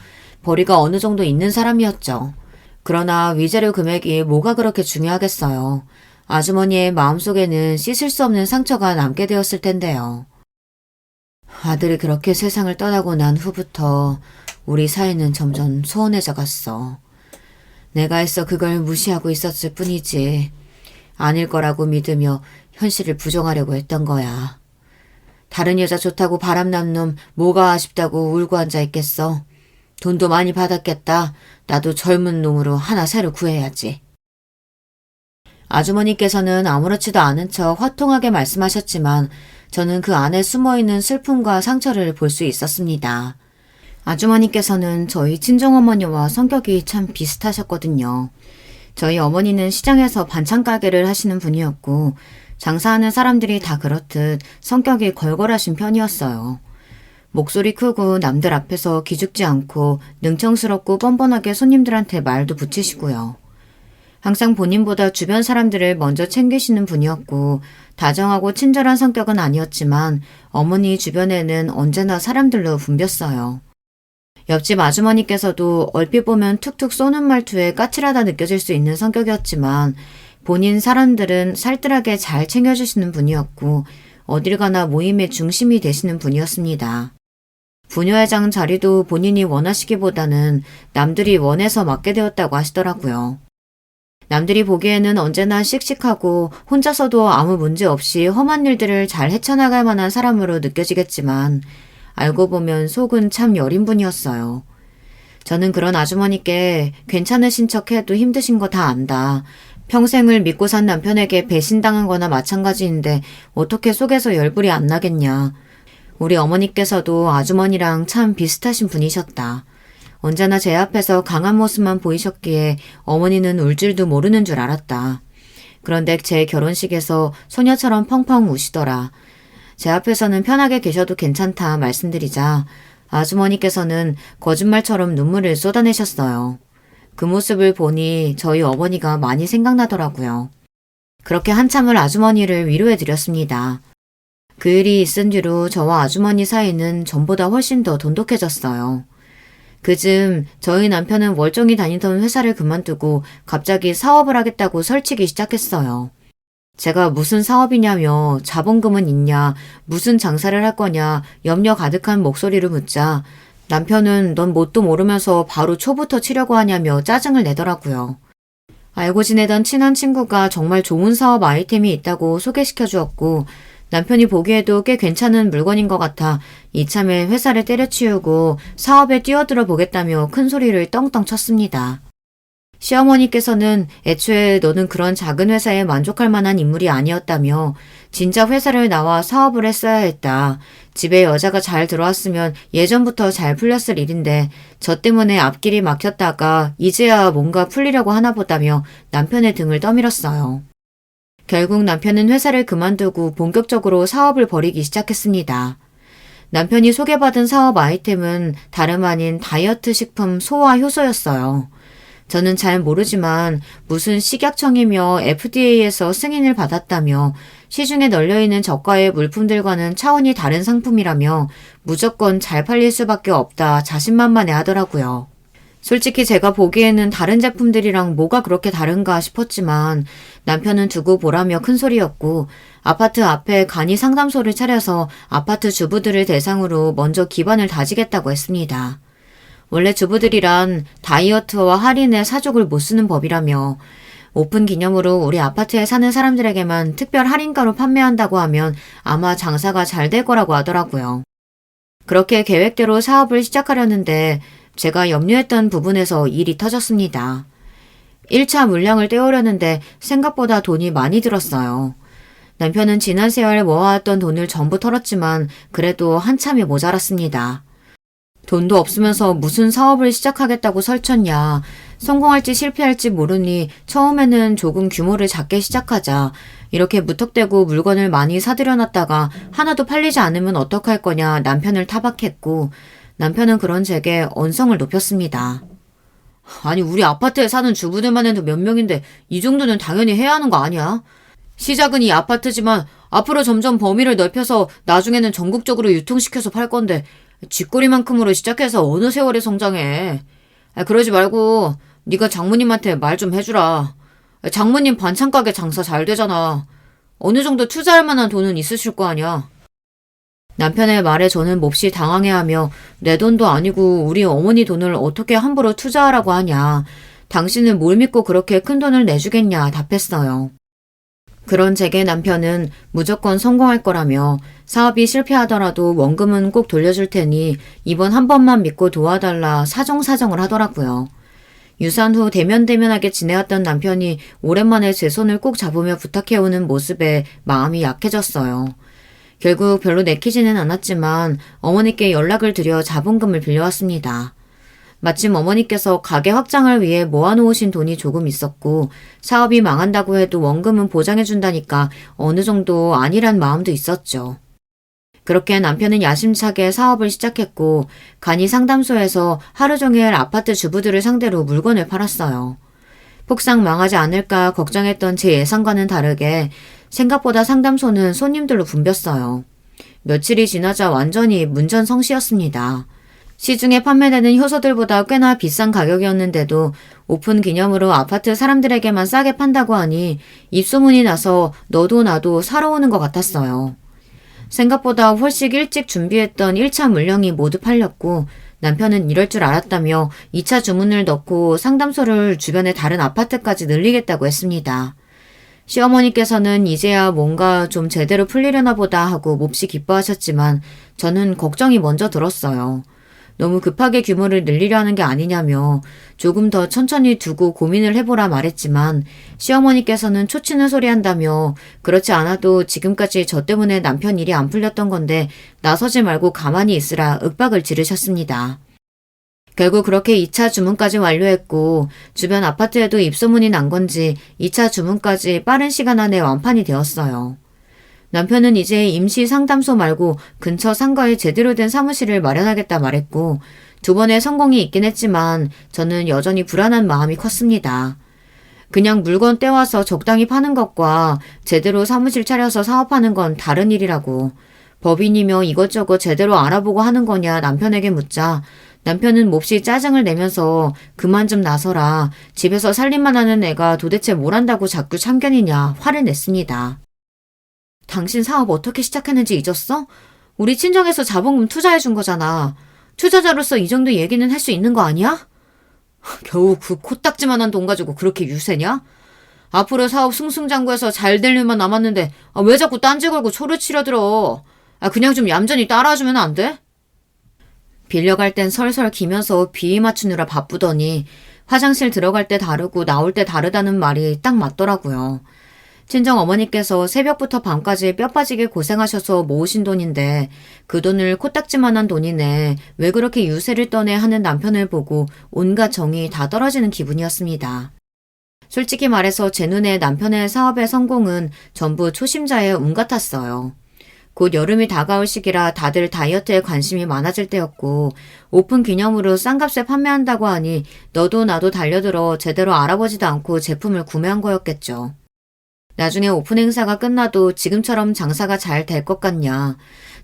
벌이가 어느 정도 있는 사람이었죠. 그러나 위자료 금액이 뭐가 그렇게 중요하겠어요. 아주머니의 마음속에는 씻을 수 없는 상처가 남게 되었을 텐데요. 아들이 그렇게 세상을 떠나고 난 후부터 우리 사이는 점점 소원해져 갔어. 내가 애써 그걸 무시하고 있었을 뿐이지. 아닐 거라고 믿으며 현실을 부정하려고 했던 거야. 다른 여자 좋다고 바람난 놈 뭐가 아쉽다고 울고 앉아 있겠어. 돈도 많이 받았겠다. 나도 젊은 놈으로 하나 새로 구해야지. 아주머니께서는 아무렇지도 않은 척 화통하게 말씀하셨지만 저는 그 안에 숨어있는 슬픔과 상처를 볼 수 있었습니다. 아주머니께서는 저희 친정어머니와 성격이 참 비슷하셨거든요. 저희 어머니는 시장에서 반찬 가게를 하시는 분이었고 장사하는 사람들이 다 그렇듯 성격이 걸걸하신 편이었어요. 목소리 크고 남들 앞에서 기죽지 않고 능청스럽고 뻔뻔하게 손님들한테 말도 붙이시고요. 항상 본인보다 주변 사람들을 먼저 챙기시는 분이었고 다정하고 친절한 성격은 아니었지만 어머니 주변에는 언제나 사람들로 붐볐어요. 옆집 아주머니께서도 얼핏 보면 툭툭 쏘는 말투에 까칠하다 느껴질 수 있는 성격이었지만 본인 사람들은 살뜰하게 잘 챙겨주시는 분이었고 어딜 가나 모임의 중심이 되시는 분이었습니다. 부녀회장 자리도 본인이 원하시기보다는 남들이 원해서 맡게 되었다고 하시더라고요. 남들이 보기에는 언제나 씩씩하고 혼자서도 아무 문제 없이 험한 일들을 잘 헤쳐나갈 만한 사람으로 느껴지겠지만 알고 보면 속은 참 여린 분이었어요. 저는 그런 아주머니께 괜찮으신 척해도 힘드신 거 다 안다. 평생을 믿고 산 남편에게 배신당한 거나 마찬가지인데 어떻게 속에서 열불이 안 나겠냐. 우리 어머니께서도 아주머니랑 참 비슷하신 분이셨다. 언제나 제 앞에서 강한 모습만 보이셨기에 어머니는 울 줄도 모르는 줄 알았다. 그런데 제 결혼식에서 소녀처럼 펑펑 우시더라. 제 앞에서는 편하게 계셔도 괜찮다 말씀드리자 아주머니께서는 거짓말처럼 눈물을 쏟아내셨어요. 그 모습을 보니 저희 어머니가 많이 생각나더라고요. 그렇게 한참을 아주머니를 위로해드렸습니다. 그 일이 있은 뒤로 저와 아주머니 사이는 전보다 훨씬 더 돈독해졌어요. 그즘 저희 남편은 멀쩡히 다니던 회사를 그만두고 갑자기 사업을 하겠다고 설치기 시작했어요. 제가 무슨 사업이냐며 자본금은 있냐, 무슨 장사를 할 거냐 염려 가득한 목소리를 묻자 남편은 넌 뭣도 모르면서 바로 초부터 치려고 하냐며 짜증을 내더라고요. 알고 지내던 친한 친구가 정말 좋은 사업 아이템이 있다고 소개시켜 주었고 남편이 보기에도 꽤 괜찮은 물건인 것 같아 이참에 회사를 때려치우고 사업에 뛰어들어 보겠다며 큰 소리를 떵떵 쳤습니다. 시어머니께서는 애초에 너는 그런 작은 회사에 만족할 만한 인물이 아니었다며 진짜 회사를 나와 사업을 했어야 했다. 집에 여자가 잘 들어왔으면 예전부터 잘 풀렸을 일인데 저 때문에 앞길이 막혔다가 이제야 뭔가 풀리려고 하나 보다며 남편의 등을 떠밀었어요. 결국 남편은 회사를 그만두고 본격적으로 사업을 벌이기 시작했습니다. 남편이 소개받은 사업 아이템은 다름 아닌 다이어트 식품 소화 효소였어요. 저는 잘 모르지만 무슨 식약청이며 FDA에서 승인을 받았다며 시중에 널려있는 저가의 물품들과는 차원이 다른 상품이라며 무조건 잘 팔릴 수밖에 없다 자신만만해 하더라고요. 솔직히 제가 보기에는 다른 제품들이랑 뭐가 그렇게 다른가 싶었지만 남편은 두고 보라며 큰소리였고 아파트 앞에 간이 상담소를 차려서 아파트 주부들을 대상으로 먼저 기반을 다지겠다고 했습니다. 원래 주부들이란 다이어트와 할인에 사족을 못 쓰는 법이라며 오픈 기념으로 우리 아파트에 사는 사람들에게만 특별 할인가로 판매한다고 하면 아마 장사가 잘 될 거라고 하더라고요. 그렇게 계획대로 사업을 시작하려는데 제가 염려했던 부분에서 일이 터졌습니다. 1차 물량을 떼오려는데 생각보다 돈이 많이 들었어요. 남편은 지난 세월 모아왔던 돈을 전부 털었지만 그래도 한참이 모자랐습니다. 돈도 없으면서 무슨 사업을 시작하겠다고 설쳤냐. 성공할지 실패할지 모르니 처음에는 조금 규모를 작게 시작하자. 이렇게 무턱대고 물건을 많이 사들여놨다가 하나도 팔리지 않으면 어떡할 거냐 남편을 타박했고 남편은 그런 제게 언성을 높였습니다. 아니 우리 아파트에 사는 주부들만 해도 몇 명인데 이 정도는 당연히 해야 하는 거 아니야? 시작은 이 아파트지만 앞으로 점점 범위를 넓혀서 나중에는 전국적으로 유통시켜서 팔 건데 쥐꼬리만큼으로 시작해서 어느 세월에 성장해. 그러지 말고 네가 장모님한테 말 좀 해주라. 장모님 반찬가게 장사 잘 되잖아. 어느 정도 투자할 만한 돈은 있으실 거 아니야. 남편의 말에 저는 몹시 당황해하며 내 돈도 아니고 우리 어머니 돈을 어떻게 함부로 투자하라고 하냐. 당신은 뭘 믿고 그렇게 큰 돈을 내주겠냐 답했어요. 그런 제게 남편은 무조건 성공할 거라며 사업이 실패하더라도 원금은 꼭 돌려줄 테니 이번 한 번만 믿고 도와달라 사정사정을 하더라고요. 유산 후 대면대면하게 지내왔던 남편이 오랜만에 제 손을 꼭 잡으며 부탁해오는 모습에 마음이 약해졌어요. 결국 별로 내키지는 않았지만 어머니께 연락을 드려 자본금을 빌려왔습니다. 마침 어머니께서 가게 확장을 위해 모아놓으신 돈이 조금 있었고 사업이 망한다고 해도 원금은 보장해준다니까 어느 정도 아니란 마음도 있었죠. 그렇게 남편은 야심차게 사업을 시작했고 간이 상담소에서 하루 종일 아파트 주부들을 상대로 물건을 팔았어요. 폭삭 망하지 않을까 걱정했던 제 예상과는 다르게 생각보다 상담소는 손님들로 붐볐어요. 며칠이 지나자 완전히 문전성시였습니다. 시중에 판매되는 효소들보다 꽤나 비싼 가격이었는데도 오픈 기념으로 아파트 사람들에게만 싸게 판다고 하니 입소문이 나서 너도 나도 사러 오는 것 같았어요. 생각보다 훨씬 일찍 준비했던 1차 물량이 모두 팔렸고 남편은 이럴 줄 알았다며 2차 주문을 넣고 상담소를 주변의 다른 아파트까지 늘리겠다고 했습니다. 시어머니께서는 이제야 뭔가 좀 제대로 풀리려나 보다 하고 몹시 기뻐하셨지만 저는 걱정이 먼저 들었어요. 너무 급하게 규모를 늘리려 하는 게 아니냐며 조금 더 천천히 두고 고민을 해보라 말했지만 시어머니께서는 초치는 소리 한다며 그렇지 않아도 지금까지 저 때문에 남편 일이 안 풀렸던 건데 나서지 말고 가만히 있으라 윽박을 지르셨습니다. 결국 그렇게 2차 주문까지 완료했고 주변 아파트에도 입소문이 난 건지 2차 주문까지 빠른 시간 안에 완판이 되었어요. 남편은 이제 임시 상담소 말고 근처 상가에 제대로 된 사무실을 마련하겠다 말했고 2번의 성공이 있긴 했지만 저는 여전히 불안한 마음이 컸습니다. 그냥 물건 떼와서 적당히 파는 것과 제대로 사무실 차려서 사업하는 건 다른 일이라고 법인이며 이것저것 제대로 알아보고 하는 거냐 남편에게 묻자 남편은 몹시 짜증을 내면서 그만 좀 나서라 집에서 살림만 하는 애가 도대체 뭘 한다고 자꾸 참견이냐 화를 냈습니다. 당신 사업 어떻게 시작했는지 잊었어? 우리 친정에서 자본금 투자해준 거잖아. 투자자로서 이 정도 얘기는 할 수 있는 거 아니야? 겨우 그 코딱지만한 돈 가지고 그렇게 유세냐? 앞으로 사업 승승장구해서 잘 될 일만 남았는데 왜 자꾸 딴지 걸고 초를 치려들어? 그냥 좀 얌전히 따라와주면 안 돼? 빌려갈 땐 설설 기면서 비위 맞추느라 바쁘더니 화장실 들어갈 때 다르고 나올 때 다르다는 말이 딱 맞더라고요. 친정 어머니께서 새벽부터 밤까지 뼈 빠지게 고생하셔서 모으신 돈인데 그 돈을 코딱지만한 돈이네 왜 그렇게 유세를 떠내 하는 남편을 보고 온갖 정이 다 떨어지는 기분이었습니다. 솔직히 말해서 제 눈에 남편의 사업의 성공은 전부 초심자의 운 같았어요. 곧 여름이 다가올 시기라 다들 다이어트에 관심이 많아질 때였고 오픈 기념으로 싼 값에 판매한다고 하니 너도 나도 달려들어 제대로 알아보지도 않고 제품을 구매한 거였겠죠. 나중에 오픈 행사가 끝나도 지금처럼 장사가 잘 될 것 같냐.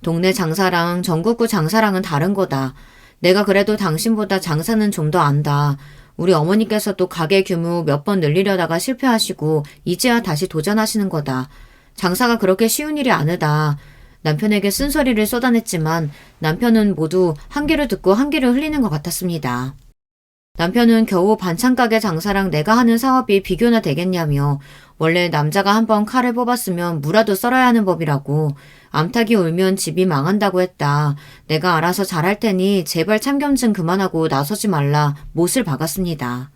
동네 장사랑 전국구 장사랑은 다른 거다. 내가 그래도 당신보다 장사는 좀 더 안다. 우리 어머니께서도 가게 규모 몇 번 늘리려다가 실패하시고 이제야 다시 도전하시는 거다. 장사가 그렇게 쉬운 일이 아니다. 남편에게 쓴소리를 쏟아냈지만 남편은 모두 한 귀를 듣고 한 귀를 흘리는 것 같았습니다. 남편은 겨우 반찬가게 장사랑 내가 하는 사업이 비교나 되겠냐며 원래 남자가 한번 칼을 뽑았으면 무라도 썰어야 하는 법이라고 암탉이 울면 집이 망한다고 했다. 내가 알아서 잘할 테니 제발 참견 그만하고 나서지 말라 못을 박았습니다.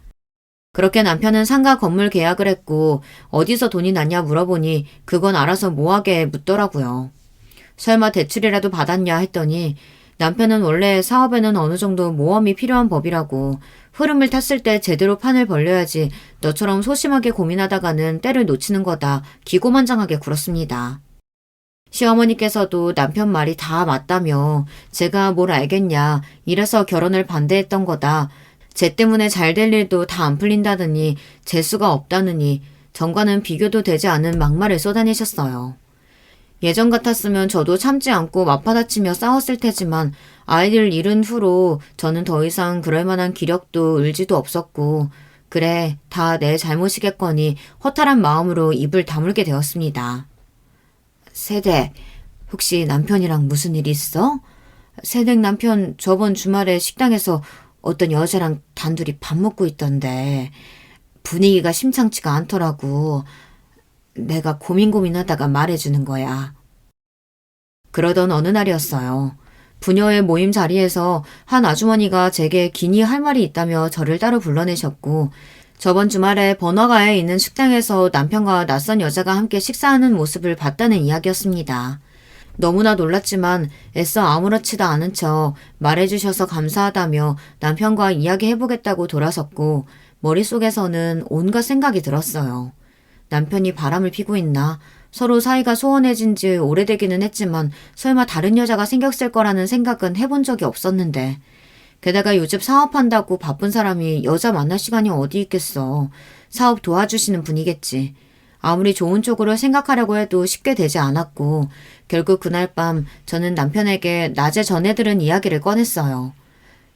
그렇게 남편은 상가 건물 계약을 했고 어디서 돈이 났냐 물어보니 그건 알아서 뭐하게 묻더라고요. 설마 대출이라도 받았냐 했더니 남편은 원래 사업에는 어느 정도 모험이 필요한 법이라고 흐름을 탔을 때 제대로 판을 벌려야지 너처럼 소심하게 고민하다가는 때를 놓치는 거다 기고만장하게 굴었습니다. 시어머니께서도 남편 말이 다 맞다며 제가 뭘 알겠냐 이래서 결혼을 반대했던 거다. 쟤 때문에 잘 될 일도 다 안 풀린다더니 재수가 없다느니 전과는 비교도 되지 않은 막말을 쏟아내셨어요. 예전 같았으면 저도 참지 않고 맞받아치며 싸웠을 테지만 아이를 잃은 후로 저는 더 이상 그럴 만한 기력도 의지도 없었고 그래 다 내 잘못이겠거니 허탈한 마음으로 입을 다물게 되었습니다. 세댁, 혹시 남편이랑 무슨 일 있어? 세댁 남편 저번 주말에 식당에서 어떤 여자랑 단둘이 밥 먹고 있던데 분위기가 심상치가 않더라고. 내가 고민하다가 말해주는 거야. 그러던 어느 날이었어요. 부녀의 모임 자리에서 한 아주머니가 제게 기니 할 말이 있다며 저를 따로 불러내셨고 저번 주말에 번화가에 있는 식당에서 남편과 낯선 여자가 함께 식사하는 모습을 봤다는 이야기였습니다. 너무나 놀랐지만 애써 아무렇지도 않은 척 말해주셔서 감사하다며 남편과 이야기해보겠다고 돌아섰고 머릿속에서는 온갖 생각이 들었어요. 남편이 바람을 피고 있나? 서로 사이가 소원해진 지 오래되기는 했지만 설마 다른 여자가 생겼을 거라는 생각은 해본 적이 없었는데 게다가 요즘 사업한다고 바쁜 사람이 여자 만날 시간이 어디 있겠어. 사업 도와주시는 분이겠지. 아무리 좋은 쪽으로 생각하려고 해도 쉽게 되지 않았고 결국 그날 밤 저는 남편에게 낮에 전해 들은 이야기를 꺼냈어요.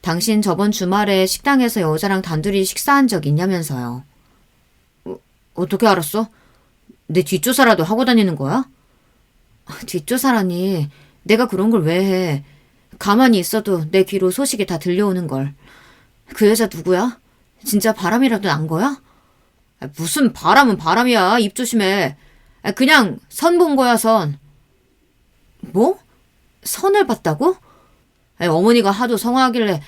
당신 저번 주말에 식당에서 여자랑 단둘이 식사한 적 있냐면서요. 어떻게 알았어? 내 뒷조사라도 하고 다니는 거야? 뒷조사라니 내가 그런 걸 왜 해. 가만히 있어도 내 귀로 소식이 다 들려오는 걸. 그 여자 누구야? 진짜 바람이라도 난 거야? 무슨 바람은 바람이야. 입 조심해. 그냥 선 본 거야, 선. 뭐? 선을 봤다고? 어머니가 하도 성화하길래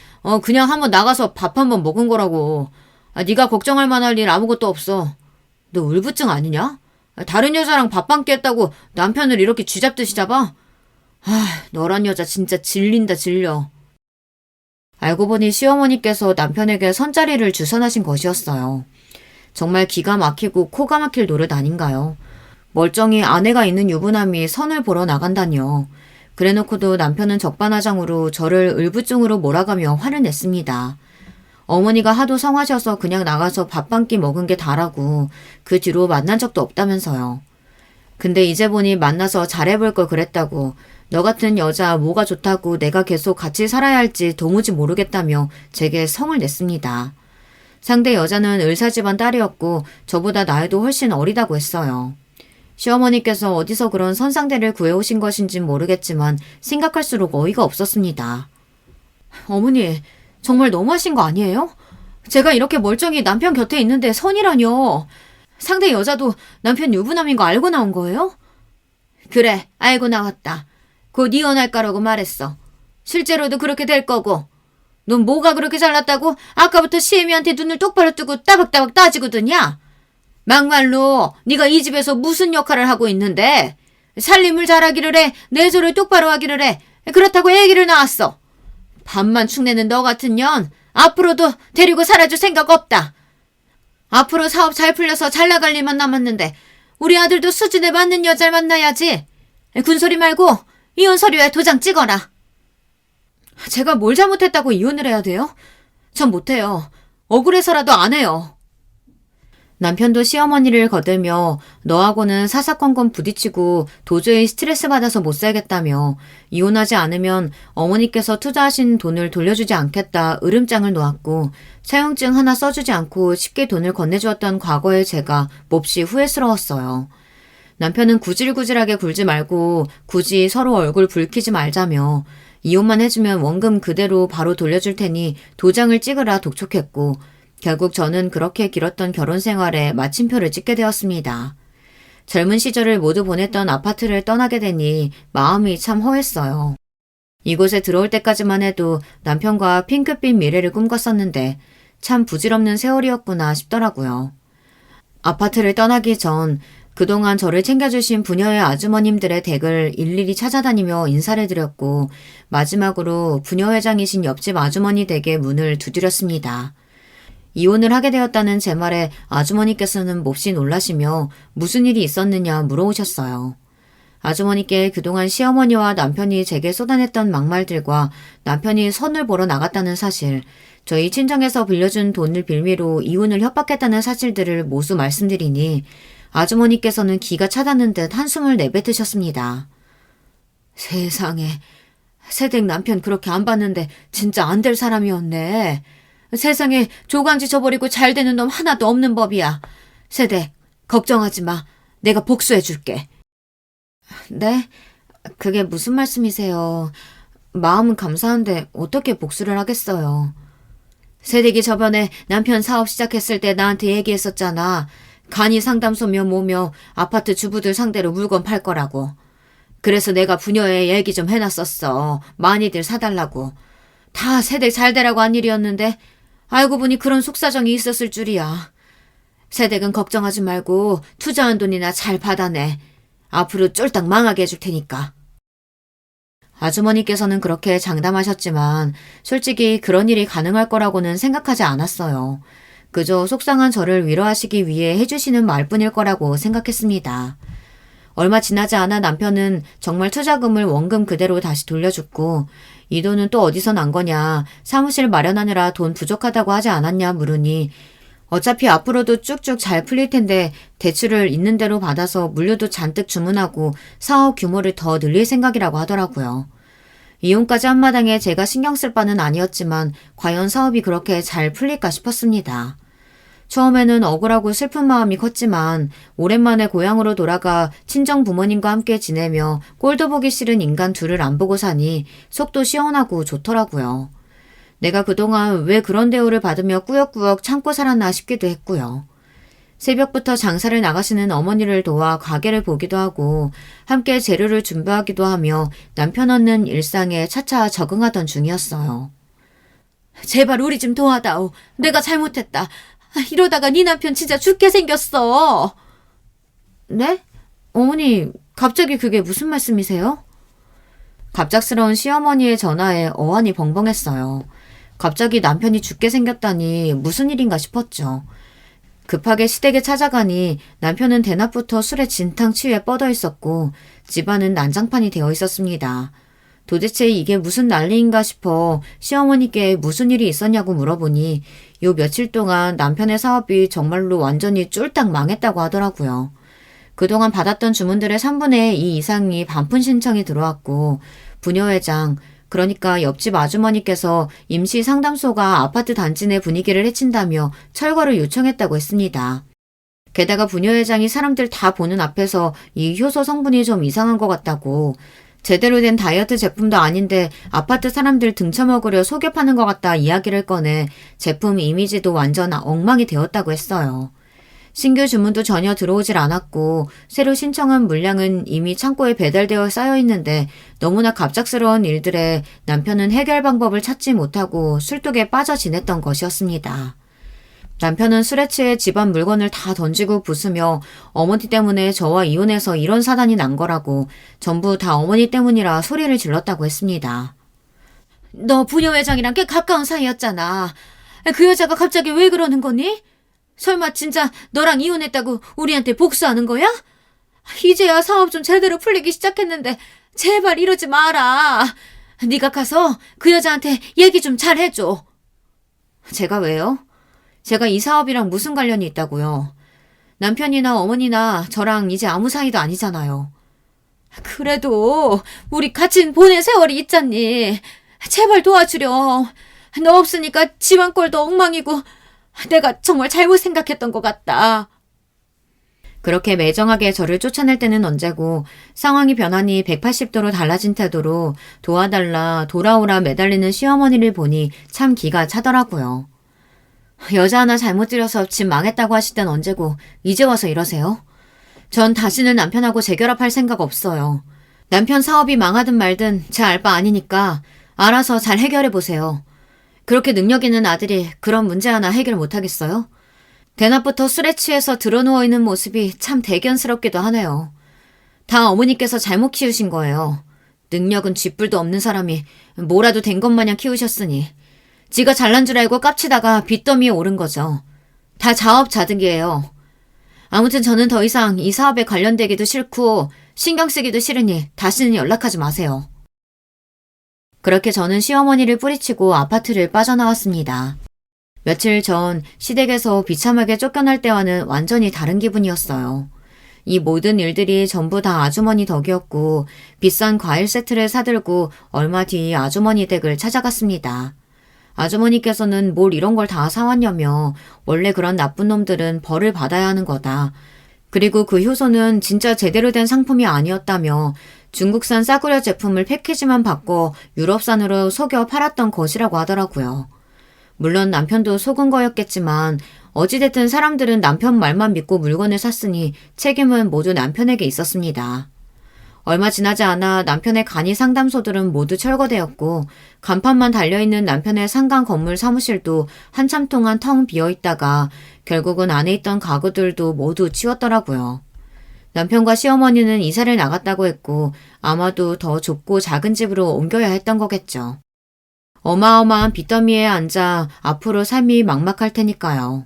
그냥 한번 나가서 밥 한번 먹은 거라고. 네가 걱정할 만할 일 아무것도 없어. 너 울부증 아니냐? 다른 여자랑 밥 한 끼 했다고 남편을 이렇게 쥐잡듯이 잡아? 너란 여자 진짜 질린다 질려. 알고 보니 시어머니께서 남편에게 선자리를 주선하신 것이었어요. 정말 기가 막히고 코가 막힐 노릇 아닌가요? 멀쩡히 아내가 있는 유부남이 선을 보러 나간다니요. 그래놓고도 남편은 적반하장으로 저를 울부증으로 몰아가며 화를 냈습니다. 어머니가 하도 성하셔서 그냥 나가서 밥 한 끼 먹은 게 다라고 그 뒤로 만난 적도 없다면서요. 근데 이제 보니 만나서 잘해볼 걸 그랬다고 너 같은 여자 뭐가 좋다고 내가 계속 같이 살아야 할지 도무지 모르겠다며 제게 성을 냈습니다. 상대 여자는 의사 집안 딸이었고 저보다 나이도 훨씬 어리다고 했어요. 시어머니께서 어디서 그런 선상대를 구해오신 것인진 모르겠지만 생각할수록 어이가 없었습니다. 어머니, 정말 너무하신 거 아니에요? 제가 이렇게 멀쩡히 남편 곁에 있는데 선이라뇨. 상대 여자도 남편 유부남인 거 알고 나온 거예요? 그래, 알고 나왔다. 곧 이혼할 거라고 말했어. 실제로도 그렇게 될 거고. 넌 뭐가 그렇게 잘났다고 아까부터 시애미한테 눈을 똑바로 뜨고 따박따박 따지고 드냐? 막말로 네가 이 집에서 무슨 역할을 하고 있는데? 살림을 잘하기를 해, 내조를 똑바로 하기를 해. 그렇다고 애기를 낳았어. 밥만 축내는 너 같은 년 앞으로도 데리고 살아줄 생각 없다. 앞으로 사업 잘 풀려서 잘 나갈 일만 남았는데 우리 아들도 수준에 맞는 여자를 만나야지. 군소리 말고 이혼 서류에 도장 찍어라. 제가 뭘 잘못했다고 이혼을 해야 돼요? 전 못해요. 억울해서라도 안 해요. 남편도 시어머니를 거들며 너하고는 사사건건 부딪히고 도저히 스트레스 받아서 못 살겠다며 이혼하지 않으면 어머니께서 투자하신 돈을 돌려주지 않겠다 으름장을 놓았고 차용증 하나 써주지 않고 쉽게 돈을 건네주었던 과거의 제가 몹시 후회스러웠어요. 남편은 구질구질하게 굴지 말고 굳이 서로 얼굴 붉히지 말자며 이혼만 해주면 원금 그대로 바로 돌려줄 테니 도장을 찍으라 독촉했고 결국 저는 그렇게 길었던 결혼 생활에 마침표를 찍게 되었습니다. 젊은 시절을 모두 보냈던 아파트를 떠나게 되니 마음이 참 허했어요. 이곳에 들어올 때까지만 해도 남편과 핑크빛 미래를 꿈꿨었는데 참 부질없는 세월이었구나 싶더라고요. 아파트를 떠나기 전 그동안 저를 챙겨주신 부녀의 아주머님들의 댁을 일일이 찾아다니며 인사를 드렸고 마지막으로 부녀 회장이신 옆집 아주머니 댁의 문을 두드렸습니다. 이혼을 하게 되었다는 제 말에 아주머니께서는 몹시 놀라시며 무슨 일이 있었느냐 물어오셨어요. 아주머니께 그동안 시어머니와 남편이 제게 쏟아냈던 막말들과 남편이 선을 보러 나갔다는 사실, 저희 친정에서 빌려준 돈을 빌미로 이혼을 협박했다는 사실들을 모두 말씀드리니 아주머니께서는 기가 차다는 듯 한숨을 내뱉으셨습니다. 세상에, 새댁 남편 그렇게 안 봤는데 진짜 안 될 사람이었네. 세상에 조강지 쳐버리고 잘 되는 놈 하나도 없는 법이야. 새댁, 걱정하지 마. 내가 복수해줄게. 네? 그게 무슨 말씀이세요? 마음은 감사한데 어떻게 복수를 하겠어요. 새댁이 저번에 남편 사업 시작했을 때 나한테 얘기했었잖아. 간이 상담소며 뭐며 아파트 주부들 상대로 물건 팔 거라고. 그래서 내가 부녀에 얘기 좀 해놨었어. 많이들 사달라고. 다 새댁 잘 되라고 한 일이었는데 알고 보니 그런 속사정이 있었을 줄이야. 새댁은 걱정하지 말고 투자한 돈이나 잘 받아내. 앞으로 쫄딱 망하게 해줄 테니까. 아주머니께서는 그렇게 장담하셨지만 솔직히 그런 일이 가능할 거라고는 생각하지 않았어요. 그저 속상한 저를 위로하시기 위해 해주시는 말뿐일 거라고 생각했습니다. 얼마 지나지 않아 남편은 정말 투자금을 원금 그대로 다시 돌려줬고 이 돈은 또 어디서 난 거냐, 사무실 마련하느라 돈 부족하다고 하지 않았냐 물으니 어차피 앞으로도 쭉쭉 잘 풀릴 텐데 대출을 있는 대로 받아서 물류도 잔뜩 주문하고 사업 규모를 더 늘릴 생각이라고 하더라고요. 이혼까지 한마당에 제가 신경 쓸 바는 아니었지만 과연 사업이 그렇게 잘 풀릴까 싶었습니다. 처음에는 억울하고 슬픈 마음이 컸지만 오랜만에 고향으로 돌아가 친정 부모님과 함께 지내며 꼴도 보기 싫은 인간 둘을 안 보고 사니 속도 시원하고 좋더라고요. 내가 그동안 왜 그런 대우를 받으며 꾸역꾸역 참고 살았나 싶기도 했고요. 새벽부터 장사를 나가시는 어머니를 도와 가게를 보기도 하고 함께 재료를 준비하기도 하며 남편 없는 일상에 차차 적응하던 중이었어요. 제발 우리 좀 도와다오. 내가 잘못했다. 이러다가 네 남편 진짜 죽게 생겼어. 네? 어머니, 갑자기 그게 무슨 말씀이세요? 갑작스러운 시어머니의 전화에 어안이 벙벙했어요. 갑자기 남편이 죽게 생겼다니 무슨 일인가 싶었죠. 급하게 시댁에 찾아가니 남편은 대낮부터 술에 진탕 취해 뻗어 있었고 집안은 난장판이 되어 있었습니다. 도대체 이게 무슨 난리인가 싶어 시어머니께 무슨 일이 있었냐고 물어보니 요 며칠 동안 남편의 사업이 정말로 완전히 쫄딱 망했다고 하더라고요. 그동안 받았던 주문들의 3분의 2 이상이 반품 신청이 들어왔고 부녀회장, 그러니까 옆집 아주머니께서 임시 상담소가 아파트 단지 내 분위기를 해친다며 철거를 요청했다고 했습니다. 게다가 부녀회장이 사람들 다 보는 앞에서 이 효소 성분이 좀 이상한 것 같다고, 제대로 된 다이어트 제품도 아닌데 아파트 사람들 등쳐먹으려 속여 파는 것 같다 이야기를 꺼내 제품 이미지도 완전 엉망이 되었다고 했어요. 신규 주문도 전혀 들어오질 않았고 새로 신청한 물량은 이미 창고에 배달되어 쌓여 있는데 너무나 갑작스러운 일들에 남편은 해결 방법을 찾지 못하고 술독에 빠져 지냈던 것이었습니다. 남편은 술에 취해 집안 물건을 다 던지고 부수며 어머니 때문에 저와 이혼해서 이런 사단이 난 거라고 전부 다 어머니 때문이라 소리를 질렀다고 했습니다. 너 부녀회장이랑 꽤 가까운 사이였잖아. 그 여자가 갑자기 왜 그러는 거니? 설마 진짜 너랑 이혼했다고 우리한테 복수하는 거야? 이제야 사업 좀 제대로 풀리기 시작했는데 제발 이러지 마라. 네가 가서 그 여자한테 얘기 좀 잘 해줘. 제가 왜요? 제가 이 사업이랑 무슨 관련이 있다고요? 남편이나 어머니나 저랑 이제 아무 사이도 아니잖아요. 그래도 우리 같이 보낸 세월이 있잖니. 제발 도와주렴. 너 없으니까 집안 꼴도 엉망이고 내가 정말 잘못 생각했던 것 같다. 그렇게 매정하게 저를 쫓아낼 때는 언제고 상황이 변하니 180도로 달라진 태도로 도와달라 돌아오라 매달리는 시어머니를 보니 참 기가 차더라고요. 여자 하나 잘못 들여서 집 망했다고 하실 땐 언제고 이제 와서 이러세요? 전 다시는 남편하고 재결합할 생각 없어요. 남편 사업이 망하든 말든 제 알 바 아니니까 알아서 잘 해결해 보세요. 그렇게 능력 있는 아들이 그런 문제 하나 해결 못하겠어요? 대낮부터 술에 취해서 드러누워 있는 모습이 참 대견스럽기도 하네요. 다 어머니께서 잘못 키우신 거예요. 능력은 쥐뿔도 없는 사람이 뭐라도 된 것 마냥 키우셨으니 지가 잘난 줄 알고 깝치다가 빚더미에 오른 거죠. 다 자업자득이에요. 아무튼 저는 더 이상 이 사업에 관련되기도 싫고 신경 쓰기도 싫으니 다시는 연락하지 마세요. 그렇게 저는 시어머니를 뿌리치고 아파트를 빠져나왔습니다. 며칠 전 시댁에서 비참하게 쫓겨날 때와는 완전히 다른 기분이었어요. 이 모든 일들이 전부 다 아주머니 덕이었고 비싼 과일 세트를 사들고 얼마 뒤 아주머니 댁을 찾아갔습니다. 아주머니께서는 뭘 이런 걸 다 사왔냐며 원래 그런 나쁜 놈들은 벌을 받아야 하는 거다. 그리고 그 효소는 진짜 제대로 된 상품이 아니었다며 중국산 싸구려 제품을 패키지만 바꿔 유럽산으로 속여 팔았던 것이라고 하더라고요. 물론 남편도 속은 거였겠지만 어찌됐든 사람들은 남편 말만 믿고 물건을 샀으니 책임은 모두 남편에게 있었습니다. 얼마 지나지 않아 남편의 간이 상담소들은 모두 철거되었고 간판만 달려있는 남편의 상가 건물 사무실도 한참 동안 텅 비어있다가 결국은 안에 있던 가구들도 모두 치웠더라고요. 남편과 시어머니는 이사를 나갔다고 했고 아마도 더 좁고 작은 집으로 옮겨야 했던 거겠죠. 어마어마한 빚더미에 앉아 앞으로 삶이 막막할 테니까요.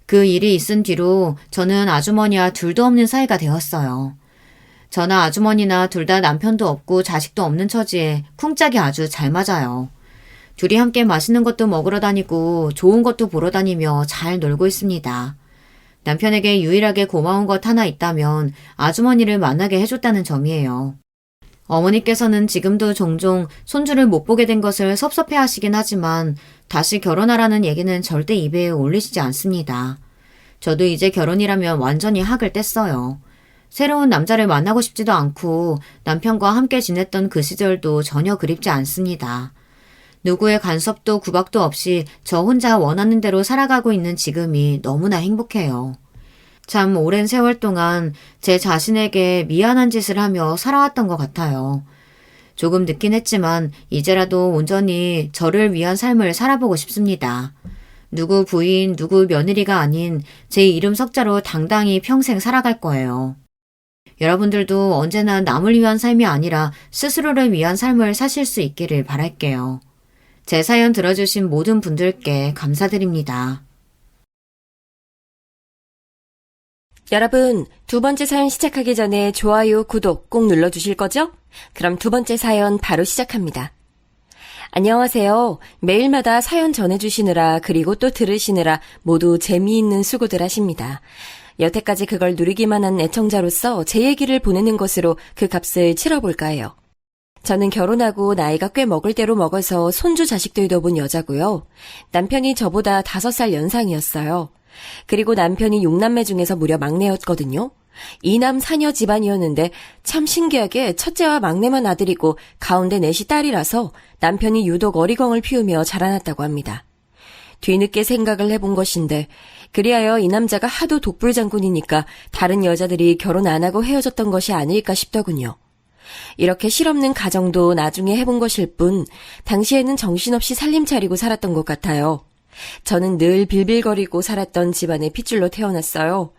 그 일이 있은 뒤로 저는 아주머니와 둘도 없는 사이가 되었어요. 저나 아주머니나 둘 다 남편도 없고 자식도 없는 처지에 쿵짝이 아주 잘 맞아요. 둘이 함께 맛있는 것도 먹으러 다니고 좋은 것도 보러 다니며 잘 놀고 있습니다. 남편에게 유일하게 고마운 것 하나 있다면 아주머니를 만나게 해줬다는 점이에요. 어머니께서는 지금도 종종 손주를 못 보게 된 것을 섭섭해 하시긴 하지만 다시 결혼하라는 얘기는 절대 입에 올리시지 않습니다. 저도 이제 결혼이라면 완전히 학을 뗐어요. 새로운 남자를 만나고 싶지도 않고 남편과 함께 지냈던 그 시절도 전혀 그립지 않습니다. 누구의 간섭도 구박도 없이 저 혼자 원하는 대로 살아가고 있는 지금이 너무나 행복해요. 참 오랜 세월 동안 제 자신에게 미안한 짓을 하며 살아왔던 것 같아요. 조금 늦긴 했지만 이제라도 온전히 저를 위한 삶을 살아보고 싶습니다. 누구 부인, 누구 며느리가 아닌 제 이름 석자로 당당히 평생 살아갈 거예요. 여러분들도 언제나 남을 위한 삶이 아니라 스스로를 위한 삶을 사실 수 있기를 바랄게요. 제 사연 들어주신 모든 분들께 감사드립니다. 여러분, 두 번째 사연 시작하기 전에 좋아요, 구독 꼭 눌러주실 거죠? 그럼 두 번째 사연 바로 시작합니다. 안녕하세요. 매일마다 사연 전해주시느라 그리고 또 들으시느라 모두 재미있는 수고들 하십니다. 여태까지 그걸 누리기만 한 애청자로서 제 얘기를 보내는 것으로 그 값을 치러볼까 해요. 저는 결혼하고 나이가 꽤 먹을 대로 먹어서 손주 자식들도 본 여자고요. 남편이 저보다 5살 연상이었어요. 그리고 남편이 6남매 중에서 무려 막내였거든요. 2남 4녀 집안이었는데 참 신기하게 첫째와 막내만 아들이고 가운데 넷이 딸이라서 남편이 유독 어리광을 피우며 자라났다고 합니다. 뒤늦게 생각을 해본 것인데 그리하여 이 남자가 하도 독불장군이니까 다른 여자들이 결혼 안 하고 헤어졌던 것이 아닐까 싶더군요. 이렇게 실없는 가정도 나중에 해본 것일 뿐 당시에는 정신없이 살림 차리고 살았던 것 같아요. 저는 늘 빌빌거리고 살았던 집안의 핏줄로 태어났어요.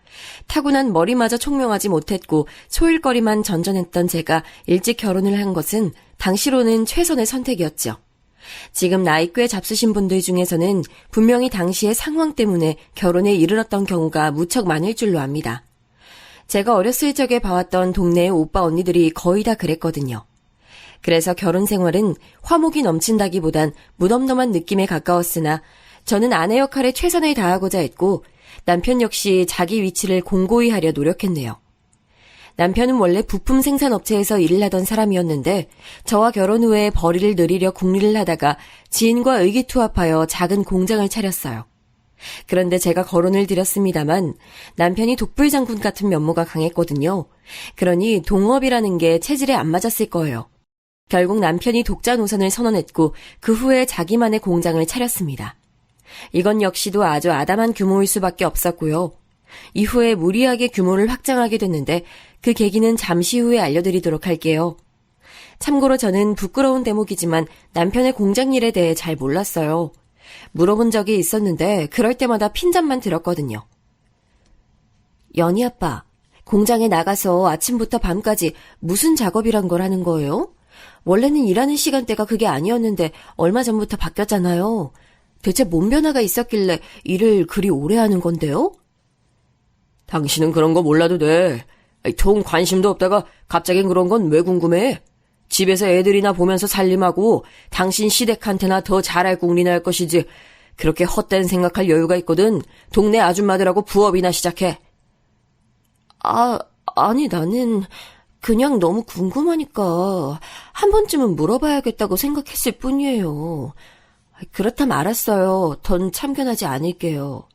타고난 머리마저 총명하지 못했고 소일거리만 전전했던 제가 일찍 결혼을 한 것은 당시로는 최선의 선택이었죠. 지금 나이 꽤 잡수신 분들 중에서는 분명히 당시의 상황 때문에 결혼에 이르렀던 경우가 무척 많을 줄로 압니다. 제가 어렸을 적에 봐왔던 동네의 오빠 언니들이 거의 다 그랬거든요. 그래서 결혼 생활은 화목이 넘친다기보단 무덤덤한 느낌에 가까웠으나 저는 아내 역할에 최선을 다하고자 했고 남편 역시 자기 위치를 공고히 하려 노력했네요. 남편은 원래 부품 생산업체에서 일을 하던 사람이었는데 저와 결혼 후에 벌이를 늘리려 궁리를 하다가 지인과 의기투합하여 작은 공장을 차렸어요. 그런데 제가 거론을 드렸습니다만 남편이 독불장군 같은 면모가 강했거든요. 그러니 동업이라는 게 체질에 안 맞았을 거예요. 결국 남편이 독자 노선을 선언했고 그 후에 자기만의 공장을 차렸습니다. 이건 역시도 아주 아담한 규모일 수밖에 없었고요. 이후에 무리하게 규모를 확장하게 됐는데 그 계기는 잠시 후에 알려드리도록 할게요. 참고로 저는 부끄러운 대목이지만 남편의 공장 일에 대해 잘 몰랐어요. 물어본 적이 있었는데 그럴 때마다 핀잔만 들었거든요. 연희 아빠, 공장에 나가서 아침부터 밤까지 무슨 작업이란 걸 하는 거예요? 원래는 일하는 시간대가 그게 아니었는데 얼마 전부터 바뀌었잖아요. 대체 뭔 변화가 있었길래 일을 그리 오래 하는 건데요? 당신은 그런 거 몰라도 돼. 통 관심도 없다가 갑자기 그런 건 왜 궁금해? 집에서 애들이나 보면서 살림하고 당신 시댁한테나 더 잘할 궁리나 할 것이지. 그렇게 헛된 생각할 여유가 있거든 동네 아줌마들하고 부업이나 시작해. 아니 나는 그냥 너무 궁금하니까 한 번쯤은 물어봐야겠다고 생각했을 뿐이에요. 그렇다면 알았어요. 전 참견하지 않을게요.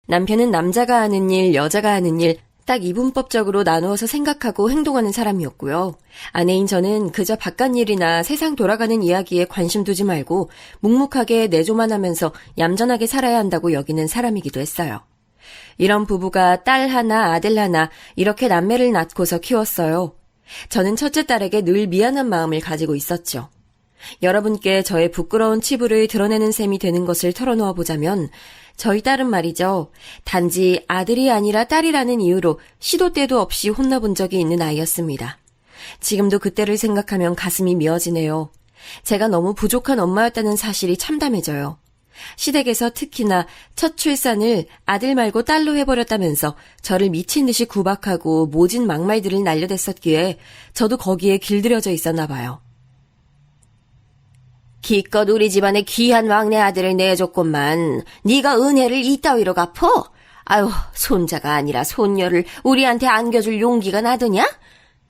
남편은 남자가 하는 일, 여자가 하는 일 딱 이분법적으로 나누어서 생각하고 행동하는 사람이었고요. 아내인 저는 그저 바깥일이나 세상 돌아가는 이야기에 관심 두지 말고 묵묵하게 내조만 하면서 얌전하게 살아야 한다고 여기는 사람이기도 했어요. 이런 부부가 딸 하나, 아들 하나 이렇게 남매를 낳고서 키웠어요. 저는 첫째 딸에게 늘 미안한 마음을 가지고 있었죠. 여러분께 저의 부끄러운 치부를 드러내는 셈이 되는 것을 털어놓아 보자면 저희 딸은 말이죠. 단지 아들이 아니라 딸이라는 이유로 시도 때도 없이 혼나본 적이 있는 아이였습니다. 지금도 그때를 생각하면 가슴이 미어지네요. 제가 너무 부족한 엄마였다는 사실이 참담해져요. 시댁에서 특히나 첫 출산을 아들 말고 딸로 해버렸다면서 저를 미친 듯이 구박하고 모진 막말들을 날려댔었기에 저도 거기에 길들여져 있었나 봐요. 기껏 우리 집안에 귀한 막내 아들을 내줬건만 네가 은혜를 이따위로 갚어? 아유, 손자가 아니라 손녀를 우리한테 안겨줄 용기가 나더냐?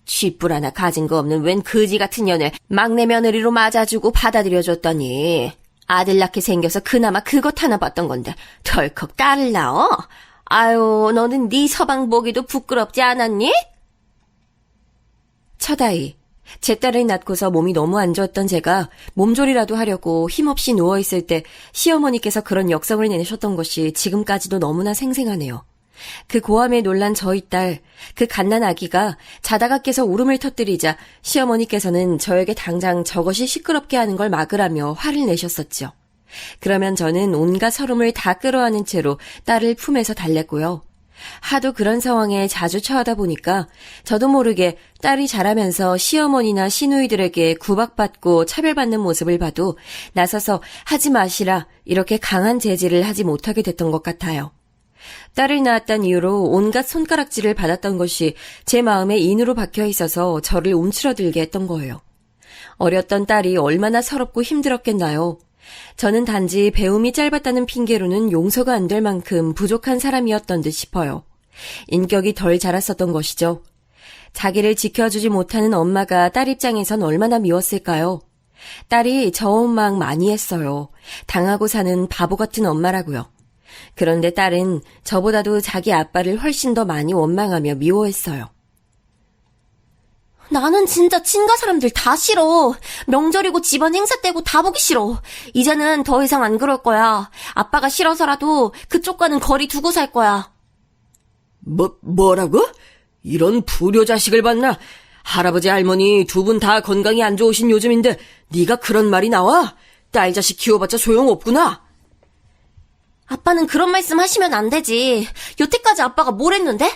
쥐뿔 하나 가진 거 없는 웬 거지 같은 년을 막내 며느리로 맞아주고 받아들여줬더니 아들 낳게 생겨서 그나마 그것 하나 봤던 건데 덜컥 딸을 낳어? 아유, 너는 네 서방 보기도 부끄럽지 않았니? 첫아이, 제 딸을 낳고서 몸이 너무 안 좋았던 제가 몸조리라도 하려고 힘없이 누워있을 때 시어머니께서 그런 역성을 내셨던 것이 지금까지도 너무나 생생하네요. 그 고함에 놀란 저희 딸, 그 갓난 아기가 자다가 깨서 울음을 터뜨리자 시어머니께서는 저에게 당장 저것이 시끄럽게 하는 걸 막으라며 화를 내셨었죠. 그러면 저는 온갖 서름을 다 끌어안은 채로 딸을 품에서 달랬고요. 하도 그런 상황에 자주 처하다 보니까 저도 모르게 딸이 자라면서 시어머니나 시누이들에게 구박받고 차별받는 모습을 봐도 나서서 하지 마시라 이렇게 강한 제지를 하지 못하게 됐던 것 같아요. 딸을 낳았다는 이유로 온갖 손가락질을 받았던 것이 제 마음에 인으로 박혀 있어서 저를 움츠러들게 했던 거예요. 어렸던 딸이 얼마나 서럽고 힘들었겠나요? 저는 단지 배움이 짧았다는 핑계로는 용서가 안 될 만큼 부족한 사람이었던 듯 싶어요. 인격이 덜 자랐었던 것이죠. 자기를 지켜주지 못하는 엄마가 딸 입장에선 얼마나 미웠을까요? 딸이 저 원망 많이 했어요. 당하고 사는 바보 같은 엄마라고요. 그런데 딸은 저보다도 자기 아빠를 훨씬 더 많이 원망하며 미워했어요. 나는 진짜 친가 사람들 다 싫어. 명절이고 집안 행사 때고 다 보기 싫어. 이제는 더 이상 안 그럴 거야. 아빠가 싫어서라도 그쪽과는 거리 두고 살 거야. 뭐라고? 이런 불효 자식을 봤나? 할아버지 할머니 두 분 다 건강이 안 좋으신 요즘인데 네가 그런 말이 나와? 딸 자식 키워봤자 소용없구나. 아빠는 그런 말씀 하시면 안 되지. 여태까지 아빠가 뭘 했는데?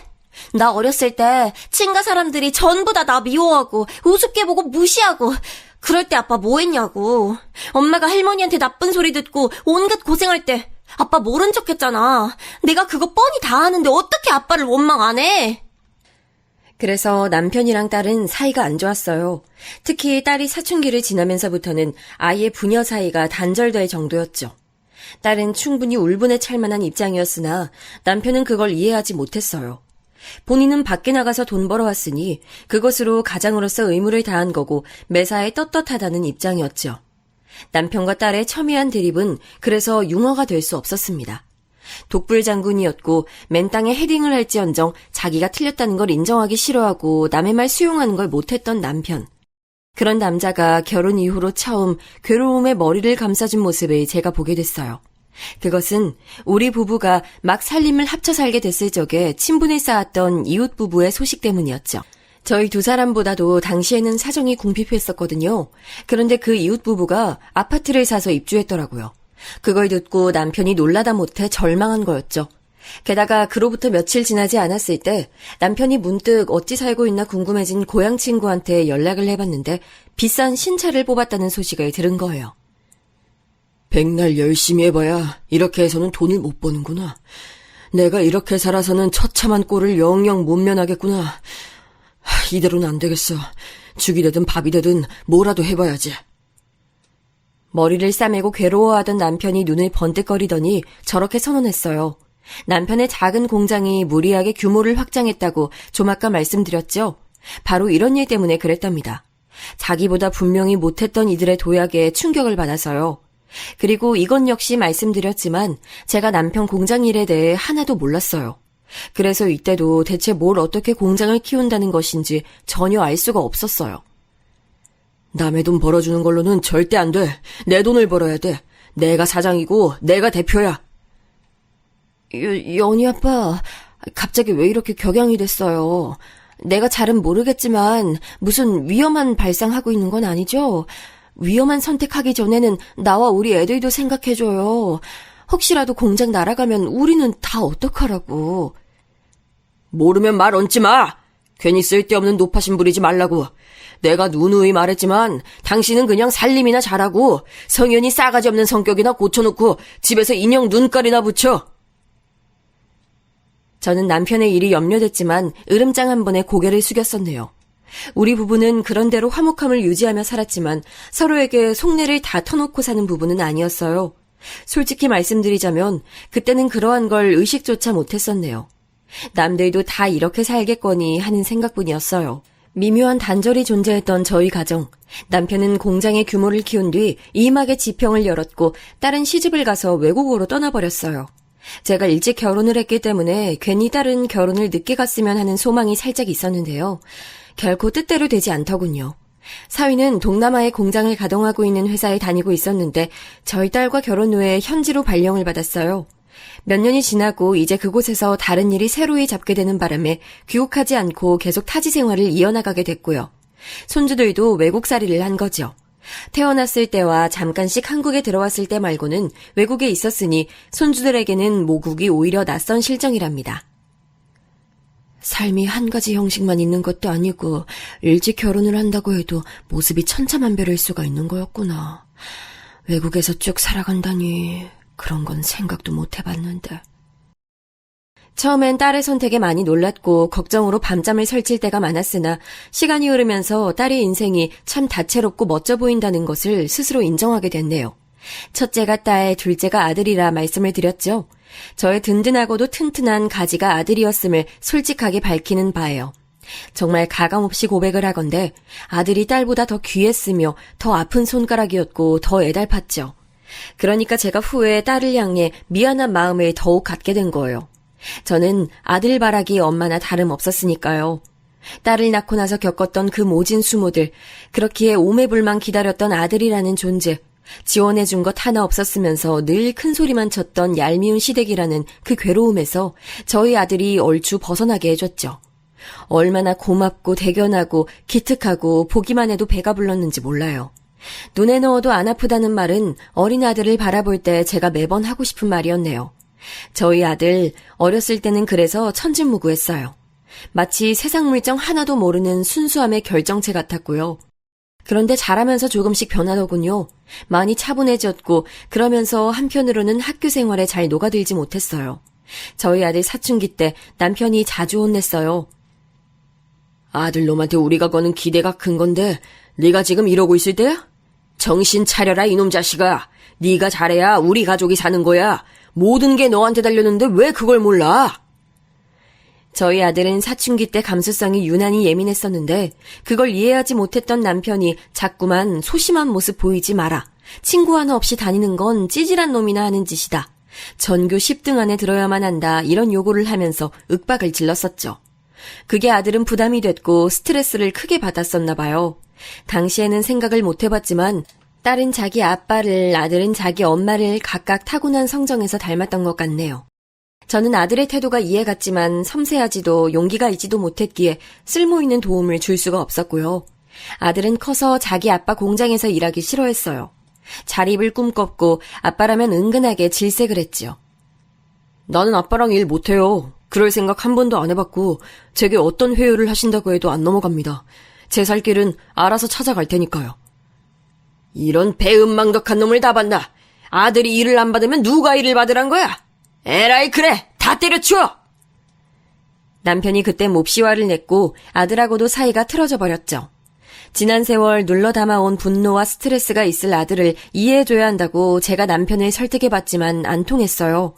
나 어렸을 때 친가 사람들이 전부 다 나 미워하고 우습게 보고 무시하고 그럴 때 아빠 뭐 했냐고. 엄마가 할머니한테 나쁜 소리 듣고 온갖 고생할 때 아빠 모른 척 했잖아. 내가 그거 뻔히 다 아는데 어떻게 아빠를 원망 안 해? 그래서 남편이랑 딸은 사이가 안 좋았어요. 특히 딸이 사춘기를 지나면서부터는 아예 부녀 사이가 단절될 정도였죠. 딸은 충분히 울분에 찰 만한 입장이었으나 남편은 그걸 이해하지 못했어요. 본인은 밖에 나가서 돈 벌어왔으니 그것으로 가장으로서 의무를 다한 거고 매사에 떳떳하다는 입장이었죠. 남편과 딸의 첨예한 대립은 그래서 융화가 될 수 없었습니다. 독불 장군이었고 맨 땅에 헤딩을 할지언정 자기가 틀렸다는 걸 인정하기 싫어하고 남의 말 수용하는 걸 못했던 남편. 그런 남자가 결혼 이후로 처음 괴로움에 머리를 감싸준 모습을 제가 보게 됐어요. 그것은 우리 부부가 막 살림을 합쳐 살게 됐을 적에 친분을 쌓았던 이웃 부부의 소식 때문이었죠. 저희 두 사람보다도 당시에는 사정이 궁핍했었거든요. 그런데 그 이웃 부부가 아파트를 사서 입주했더라고요. 그걸 듣고 남편이 놀라다 못해 절망한 거였죠. 게다가 그로부터 며칠 지나지 않았을 때 남편이 문득 어찌 살고 있나 궁금해진 고향 친구한테 연락을 해봤는데 비싼 신차를 뽑았다는 소식을 들은 거예요. 백날 열심히 해봐야 이렇게 해서는 돈을 못 버는구나. 내가 이렇게 살아서는 처참한 꼴을 영영 못 면하겠구나. 이대로는 안 되겠어. 죽이 되든 밥이 되든 뭐라도 해봐야지. 머리를 싸매고 괴로워하던 남편이 눈을 번뜩거리더니 저렇게 선언했어요. 남편의 작은 공장이 무리하게 규모를 확장했다고 좀 아까 말씀드렸죠. 바로 이런 일 때문에 그랬답니다. 자기보다 분명히 못했던 이들의 도약에 충격을 받아서요. 그리고 이건 역시 말씀드렸지만 제가 남편 공장 일에 대해 하나도 몰랐어요. 그래서 이때도 대체 뭘 어떻게 공장을 키운다는 것인지 전혀 알 수가 없었어요. 남의 돈 벌어주는 걸로는 절대 안 돼. 내 돈을 벌어야 돼. 내가 사장이고 내가 대표야. 연희 아빠, 갑자기 왜 이렇게 격양이 됐어요? 내가 잘은 모르겠지만 무슨 위험한 발상하고 있는 건 아니죠? 위험한 선택하기 전에는 나와 우리 애들도 생각해줘요. 혹시라도 공장 날아가면 우리는 다 어떡하라고. 모르면 말 얹지 마. 괜히 쓸데없는 노파심 부리지 말라고. 내가 누누이 말했지만 당신은 그냥 살림이나 잘하고 성현이 싸가지 없는 성격이나 고쳐놓고 집에서 인형 눈깔이나 붙여. 저는 남편의 일이 염려됐지만 으름장 한 번에 고개를 숙였었네요. 우리 부부는 그런대로 화목함을 유지하며 살았지만 서로에게 속내를 다 터놓고 사는 부부는 아니었어요. 솔직히 말씀드리자면 그때는 그러한 걸 의식조차 못했었네요. 남들도 다 이렇게 살겠거니 하는 생각뿐이었어요. 미묘한 단절이 존재했던 저희 가정. 남편은 공장의 규모를 키운 뒤 이막의 지평을 열었고 딸은 시집을 가서 외국으로 떠나버렸어요. 제가 일찍 결혼을 했기 때문에 괜히 딸은 결혼을 늦게 갔으면 하는 소망이 살짝 있었는데요. 결코 뜻대로 되지 않더군요. 사위는 동남아의 공장을 가동하고 있는 회사에 다니고 있었는데 저희 딸과 결혼 후에 현지로 발령을 받았어요. 몇 년이 지나고 이제 그곳에서 다른 일이 새로이 잡게 되는 바람에 귀국하지 않고 계속 타지 생활을 이어나가게 됐고요. 손주들도 외국살이를 한 거죠. 태어났을 때와 잠깐씩 한국에 들어왔을 때 말고는 외국에 있었으니 손주들에게는 모국이 오히려 낯선 실정이랍니다. 삶이 한 가지 형식만 있는 것도 아니고 일찍 결혼을 한다고 해도 모습이 천차만별일 수가 있는 거였구나. 외국에서 쭉 살아간다니 그런 건 생각도 못 해봤는데. 처음엔 딸의 선택에 많이 놀랐고 걱정으로 밤잠을 설칠 때가 많았으나 시간이 흐르면서 딸의 인생이 참 다채롭고 멋져 보인다는 것을 스스로 인정하게 됐네요. 첫째가 딸, 둘째가 아들이라 말씀을 드렸죠. 저의 든든하고도 튼튼한 가지가 아들이었음을 솔직하게 밝히는 바예요. 정말 가감없이 고백을 하건대 아들이 딸보다 더 귀했으며 더 아픈 손가락이었고 더 애달팠죠. 그러니까 제가 후에 딸을 향해 미안한 마음을 더욱 갖게 된 거예요. 저는 아들 바라기 엄마나 다름없었으니까요. 딸을 낳고 나서 겪었던 그 모진 수모들, 그렇기에 오매불망 기다렸던 아들이라는 존재, 지원해준 것 하나 없었으면서 늘 큰 소리만 쳤던 얄미운 시댁이라는 그 괴로움에서 저희 아들이 얼추 벗어나게 해줬죠. 얼마나 고맙고 대견하고 기특하고 보기만 해도 배가 불렀는지 몰라요. 눈에 넣어도 안 아프다는 말은 어린 아들을 바라볼 때 제가 매번 하고 싶은 말이었네요. 저희 아들 어렸을 때는 그래서 천진무구했어요. 마치 세상 물정 하나도 모르는 순수함의 결정체 같았고요. 그런데 자라면서 조금씩 변하더군요. 많이 차분해졌고 그러면서 한편으로는 학교 생활에 잘 녹아들지 못했어요. 저희 아들 사춘기 때 남편이 자주 혼냈어요. 아들 놈한테 우리가 거는 기대가 큰 건데 네가 지금 이러고 있을 때야? 정신 차려라 이놈 자식아. 네가 잘해야 우리 가족이 사는 거야. 모든 게 너한테 달렸는데 왜 그걸 몰라? 저희 아들은 사춘기 때 감수성이 유난히 예민했었는데 그걸 이해하지 못했던 남편이 자꾸만 소심한 모습 보이지 마라. 친구 하나 없이 다니는 건 찌질한 놈이나 하는 짓이다. 전교 10등 안에 들어야만 한다. 이런 요구를 하면서 윽박을 질렀었죠. 그게 아들은 부담이 됐고 스트레스를 크게 받았었나 봐요. 당시에는 생각을 못 해봤지만 딸은 자기 아빠를, 아들은 자기 엄마를 각각 타고난 성정에서 닮았던 것 같네요. 저는 아들의 태도가 이해갔지만 섬세하지도 용기가 있지도 못했기에 쓸모있는 도움을 줄 수가 없었고요. 아들은 커서 자기 아빠 공장에서 일하기 싫어했어요. 자립을 꿈꿨고 아빠라면 은근하게 질색을 했지요. 나는 아빠랑 일 못해요. 그럴 생각 한 번도 안 해봤고 제게 어떤 회유를 하신다고 해도 안 넘어갑니다. 제 살 길은 알아서 찾아갈 테니까요. 이런 배은망덕한 놈을 다 봤나? 아들이 일을 안 받으면 누가 일을 받으란 거야? 에라이 그래! 다 다 때려치워! 남편이 그때 몹시 화를 냈고 아들하고도 사이가 틀어져 버렸죠. 지난 세월 눌러 담아온 분노와 스트레스가 있을 아들을 이해해줘야 한다고 제가 남편을 설득해봤지만 안 통했어요.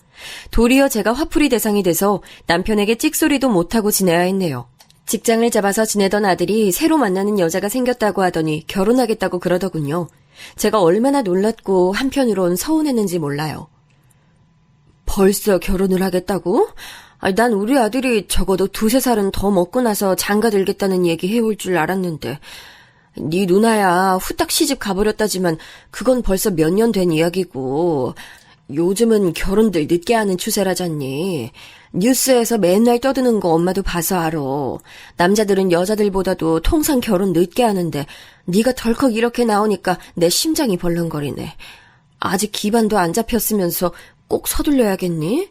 도리어 제가 화풀이 대상이 돼서 남편에게 찍소리도 못하고 지내야 했네요. 직장을 잡아서 지내던 아들이 새로 만나는 여자가 생겼다고 하더니 결혼하겠다고 그러더군요. 제가 얼마나 놀랐고 한편으론 서운했는지 몰라요. 벌써 결혼을 하겠다고? 난 우리 아들이 적어도 2-3살은 더 먹고 나서 장가들겠다는 얘기 해올 줄 알았는데 네 누나야 후딱 시집 가버렸다지만 그건 벌써 몇 년 된 이야기고 요즘은 결혼들 늦게 하는 추세라잖니. 뉴스에서 맨날 떠드는 거 엄마도 봐서 알아. 남자들은 여자들보다도 통상 결혼 늦게 하는데 네가 덜컥 이렇게 나오니까 내 심장이 벌렁거리네. 아직 기반도 안 잡혔으면서 꼭 서둘러야겠니?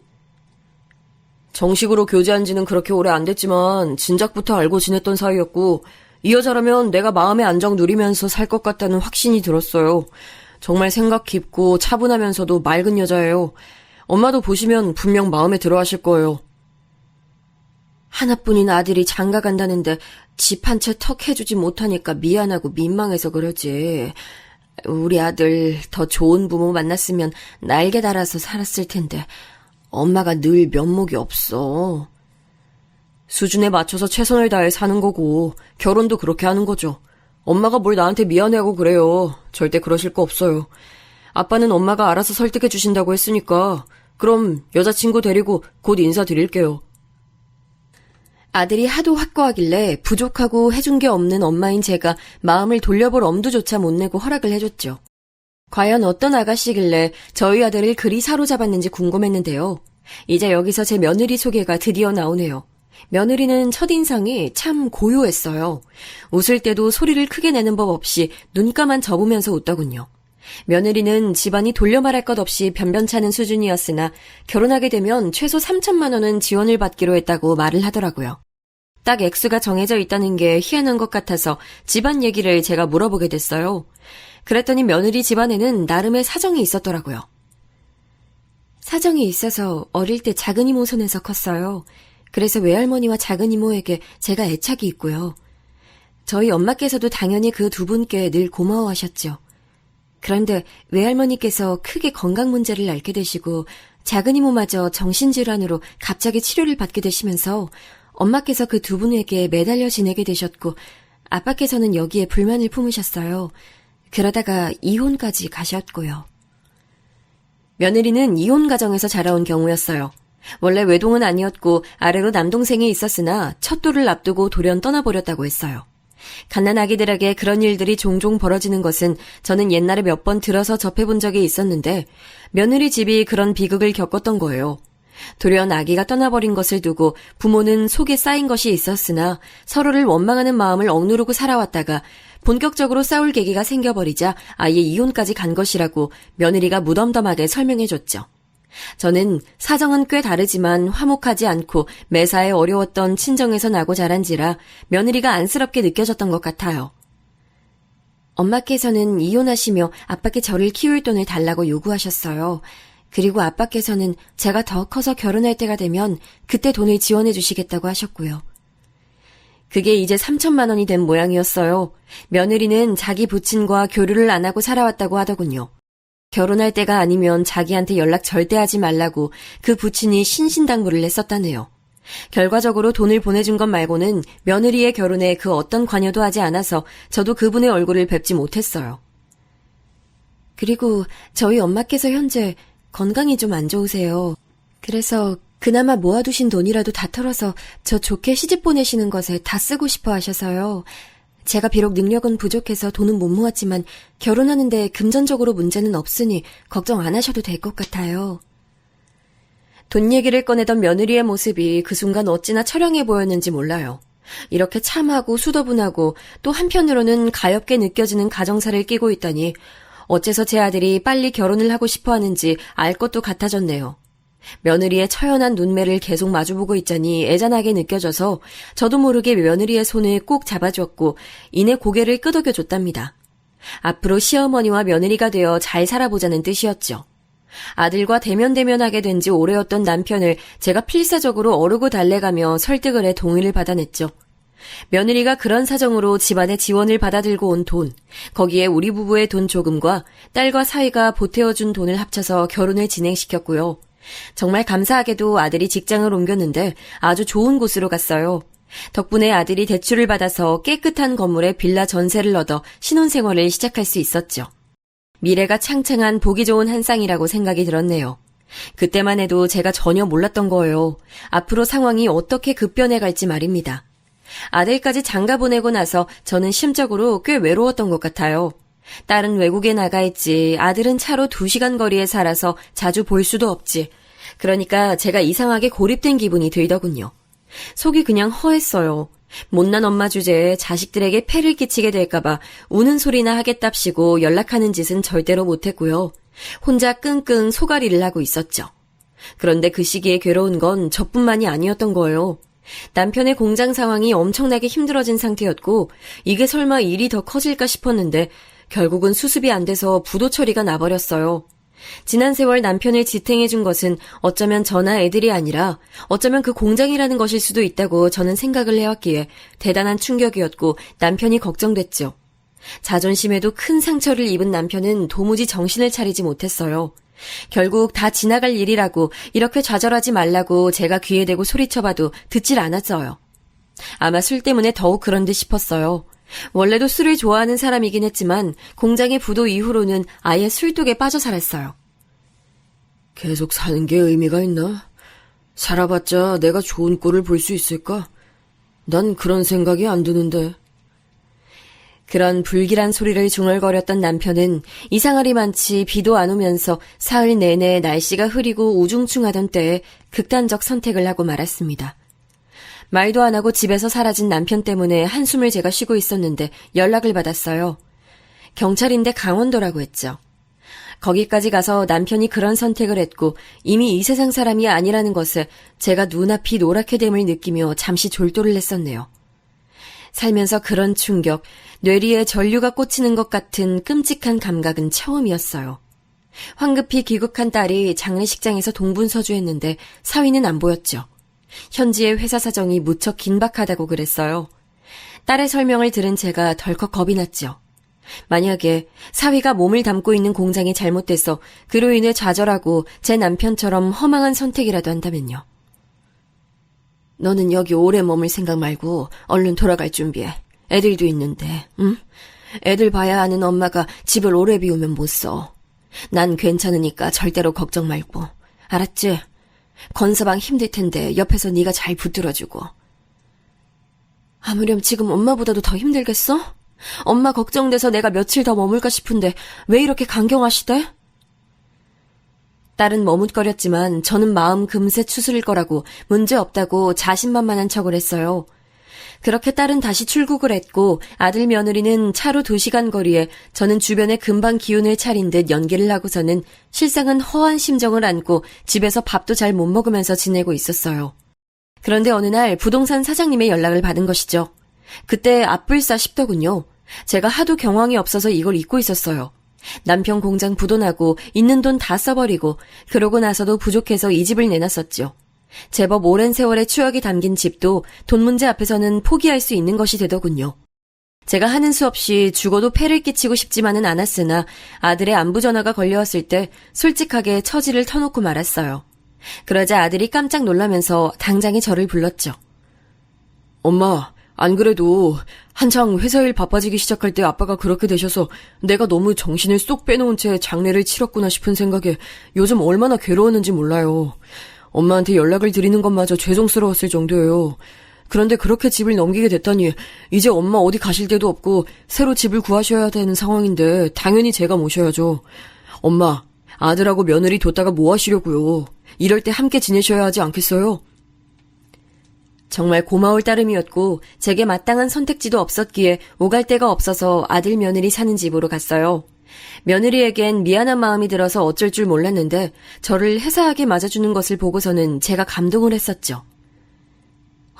정식으로 교제한 지는 그렇게 오래 안 됐지만 진작부터 알고 지냈던 사이였고 이 여자라면 내가 마음의 안정 누리면서 살 것 같다는 확신이 들었어요. 정말 생각 깊고 차분하면서도 맑은 여자예요. 엄마도 보시면 분명 마음에 들어 하실 거예요. 하나뿐인 아들이 장가 간다는데 집 한 채 턱 해주지 못하니까 미안하고 민망해서 그러지. 우리 아들 더 좋은 부모 만났으면 날개 달아서 살았을 텐데 엄마가 늘 면목이 없어. 수준에 맞춰서 최선을 다해 사는 거고 결혼도 그렇게 하는 거죠. 엄마가 뭘 나한테 미안해하고 그래요. 절대 그러실 거 없어요. 아빠는 엄마가 알아서 설득해 주신다고 했으니까 그럼 여자친구 데리고 곧 인사드릴게요. 아들이 하도 확고하길래 부족하고 해준 게 없는 엄마인 제가 마음을 돌려볼 엄두조차 못 내고 허락을 해줬죠. 과연 어떤 아가씨길래 저희 아들을 그리 사로잡았는지 궁금했는데요. 이제 여기서 제 며느리 소개가 드디어 나오네요. 며느리는 첫인상이 참 고요했어요. 웃을 때도 소리를 크게 내는 법 없이 눈가만 접으면서 웃더군요. 며느리는 집안이 돌려 말할 것 없이 변변찮은 수준이었으나 결혼하게 되면 최소 3천만 원은 지원을 받기로 했다고 말을 하더라고요. 딱 액수가 정해져 있다는 게 희한한 것 같아서 집안 얘기를 제가 물어보게 됐어요. 그랬더니 며느리 집안에는 나름의 사정이 있었더라고요. 사정이 있어서 어릴 때 작은 이모 손에서 컸어요. 그래서 외할머니와 작은 이모에게 제가 애착이 있고요. 저희 엄마께서도 당연히 그 두 분께 늘 고마워하셨죠. 그런데 외할머니께서 크게 건강 문제를 앓게 되시고 작은 이모마저 정신질환으로 갑자기 치료를 받게 되시면서 엄마께서 그 두 분에게 매달려 지내게 되셨고 아빠께서는 여기에 불만을 품으셨어요. 그러다가 이혼까지 가셨고요. 며느리는 이혼 가정에서 자라온 경우였어요. 원래 외동은 아니었고 아래로 남동생이 있었으나 첫돌을 앞두고 돌연 떠나버렸다고 했어요. 갓난아기들에게 그런 일들이 종종 벌어지는 것은 저는 옛날에 몇 번 들어서 접해본 적이 있었는데 며느리 집이 그런 비극을 겪었던 거예요. 돌연 아기가 떠나버린 것을 두고 부모는 속에 쌓인 것이 있었으나 서로를 원망하는 마음을 억누르고 살아왔다가 본격적으로 싸울 계기가 생겨버리자 아예 이혼까지 간 것이라고 며느리가 무덤덤하게 설명해줬죠. 저는 사정은 꽤 다르지만 화목하지 않고 매사에 어려웠던 친정에서 나고 자란지라 며느리가 안쓰럽게 느껴졌던 것 같아요. 엄마께서는 이혼하시며 아빠께 저를 키울 돈을 달라고 요구하셨어요. 그리고 아빠께서는 제가 더 커서 결혼할 때가 되면 그때 돈을 지원해 주시겠다고 하셨고요. 그게 이제 3천만 원이 된 모양이었어요. 며느리는 자기 부친과 교류를 안 하고 살아왔다고 하더군요. 결혼할 때가 아니면 자기한테 연락 절대 하지 말라고 그 부친이 신신당부를 했었다네요. 결과적으로 돈을 보내준 것 말고는 며느리의 결혼에 그 어떤 관여도 하지 않아서 저도 그분의 얼굴을 뵙지 못했어요. 그리고 저희 엄마께서 현재 건강이 좀 안 좋으세요. 그래서 그나마 모아두신 돈이라도 다 털어서 저 좋게 시집 보내시는 것에 다 쓰고 싶어 하셔서요. 제가 비록 능력은 부족해서 돈은 못 모았지만 결혼하는데 금전적으로 문제는 없으니 걱정 안 하셔도 될 것 같아요. 돈 얘기를 꺼내던 며느리의 모습이 그 순간 어찌나 처량해 보였는지 몰라요. 이렇게 참하고 수더분하고 또 한편으로는 가엽게 느껴지는 가정사를 끼고 있다니 어째서 제 아들이 빨리 결혼을 하고 싶어 하는지 알 것도 같아졌네요. 며느리의 처연한 눈매를 계속 마주보고 있자니 애잔하게 느껴져서 저도 모르게 며느리의 손을 꼭 잡아주었고 이내 고개를 끄덕여줬답니다. 앞으로 시어머니와 며느리가 되어 잘 살아보자는 뜻이었죠. 아들과 대면대면하게 된 지 오래였던 남편을 제가 필사적으로 어르고 달래가며 설득을 해 동의를 받아냈죠. 며느리가 그런 사정으로 집안의 지원을 받아들고 온 돈, 거기에 우리 부부의 돈 조금과 딸과 사위가 보태어준 돈을 합쳐서 결혼을 진행시켰고요. 정말 감사하게도 아들이 직장을 옮겼는데 아주 좋은 곳으로 갔어요. 덕분에 아들이 대출을 받아서 깨끗한 건물에 빌라 전세를 얻어 신혼생활을 시작할 수 있었죠. 미래가 창창한 보기 좋은 한 쌍이라고 생각이 들었네요. 그때만 해도 제가 전혀 몰랐던 거예요. 앞으로 상황이 어떻게 급변해 갈지 말입니다. 아들까지 장가 보내고 나서 저는 심적으로 꽤 외로웠던 것 같아요. 딸은 외국에 나가 있지, 아들은 차로 2시간 거리에 살아서 자주 볼 수도 없지. 그러니까 제가 이상하게 고립된 기분이 들더군요. 속이 그냥 허했어요. 못난 엄마 주제에 자식들에게 폐를 끼치게 될까봐 우는 소리나 하겠답시고 연락하는 짓은 절대로 못했고요. 혼자 끙끙 소가리를 하고 있었죠. 그런데 그 시기에 괴로운 건 저뿐만이 아니었던 거예요. 남편의 공장 상황이 엄청나게 힘들어진 상태였고 이게 설마 일이 더 커질까 싶었는데 결국은 수습이 안 돼서 부도 처리가 나버렸어요. 지난 세월 남편을 지탱해준 것은 어쩌면 저나 애들이 아니라 어쩌면 그 공장이라는 것일 수도 있다고 저는 생각을 해왔기에 대단한 충격이었고 남편이 걱정됐죠. 자존심에도 큰 상처를 입은 남편은 도무지 정신을 차리지 못했어요. 결국 다 지나갈 일이라고 이렇게 좌절하지 말라고 제가 귀에 대고 소리쳐봐도 듣질 않았어요. 아마 술 때문에 더욱 그런 듯 싶었어요. 원래도 술을 좋아하는 사람이긴 했지만 공장의 부도 이후로는 아예 술독에 빠져 살았어요. 계속 사는 게 의미가 있나? 살아봤자 내가 좋은 꼴을 볼 수 있을까? 난 그런 생각이 안 드는데. 그런 불길한 소리를 중얼거렸던 남편은 이상하리만치 비도 안 오면서 사흘 내내 날씨가 흐리고 우중충하던 때에 극단적 선택을 하고 말았습니다. 말도 안 하고 집에서 사라진 남편 때문에 한숨을 제가 쉬고 있었는데 연락을 받았어요. 경찰인데 강원도라고 했죠. 거기까지 가서 남편이 그런 선택을 했고 이미 이 세상 사람이 아니라는 것을 제가 눈앞이 노랗게 됨을 느끼며 잠시 졸도를 했었네요. 살면서 그런 충격, 뇌리에 전류가 꽂히는 것 같은 끔찍한 감각은 처음이었어요. 황급히 귀국한 딸이 장례식장에서 동분서주했는데 사위는 안 보였죠. 현지의 회사 사정이 무척 긴박하다고 그랬어요. 딸의 설명을 들은 제가 덜컥 겁이 났죠. 만약에 사위가 몸을 담고 있는 공장이 잘못돼서 그로 인해 좌절하고 제 남편처럼 허망한 선택이라도 한다면요. 너는 여기 오래 머물 생각 말고 얼른 돌아갈 준비해. 애들도 있는데, 응? 애들 봐야 하는 엄마가 집을 오래 비우면 못 써. 난 괜찮으니까 절대로 걱정 말고. 알았지? 건서방 힘들 텐데 옆에서 네가 잘 붙들어주고. 아무렴 지금 엄마보다도 더 힘들겠어? 엄마 걱정돼서 내가 며칠 더 머물까 싶은데 왜 이렇게 강경하시대? 딸은 머뭇거렸지만 저는 마음 금세 추스릴 거라고 문제없다고 자신만만한 척을 했어요. 그렇게 딸은 다시 출국을 했고 아들 며느리는 차로 2시간 거리에 저는 주변에 금방 기운을 차린 듯 연기를 하고서는 실상은 허한 심정을 안고 집에서 밥도 잘 못 먹으면서 지내고 있었어요. 그런데 어느 날 부동산 사장님의 연락을 받은 것이죠. 그때 앞불싸 싶더군요. 제가 하도 경황이 없어서 이걸 잊고 있었어요. 남편 공장 부도나고 있는 돈 다 써버리고 그러고 나서도 부족해서 이 집을 내놨었죠. 제법 오랜 세월의 추억이 담긴 집도 돈 문제 앞에서는 포기할 수 있는 것이 되더군요. 제가 하는 수 없이 죽어도 폐를 끼치고 싶지만은 않았으나 아들의 안부 전화가 걸려왔을 때 솔직하게 처지를 터놓고 말았어요. 그러자 아들이 깜짝 놀라면서 당장에 저를 불렀죠. 엄마, 안 그래도 한창 회사 일 바빠지기 시작할 때 아빠가 그렇게 되셔서 내가 너무 정신을 쏙 빼놓은 채 장례를 치렀구나 싶은 생각에 요즘 얼마나 괴로웠는지 몰라요. 엄마한테 연락을 드리는 것마저 죄송스러웠을 정도예요. 그런데 그렇게 집을 넘기게 됐다니 이제 엄마 어디 가실 데도 없고 새로 집을 구하셔야 되는 상황인데 당연히 제가 모셔야죠. 엄마, 아들하고 며느리 뒀다가 뭐 하시려고요. 이럴 때 함께 지내셔야 하지 않겠어요? 정말 고마울 따름이었고 제게 마땅한 선택지도 없었기에 오갈 데가 없어서 아들 며느리 사는 집으로 갔어요. 며느리에겐 미안한 마음이 들어서 어쩔 줄 몰랐는데 저를 해사하게 맞아주는 것을 보고서는 제가 감동을 했었죠.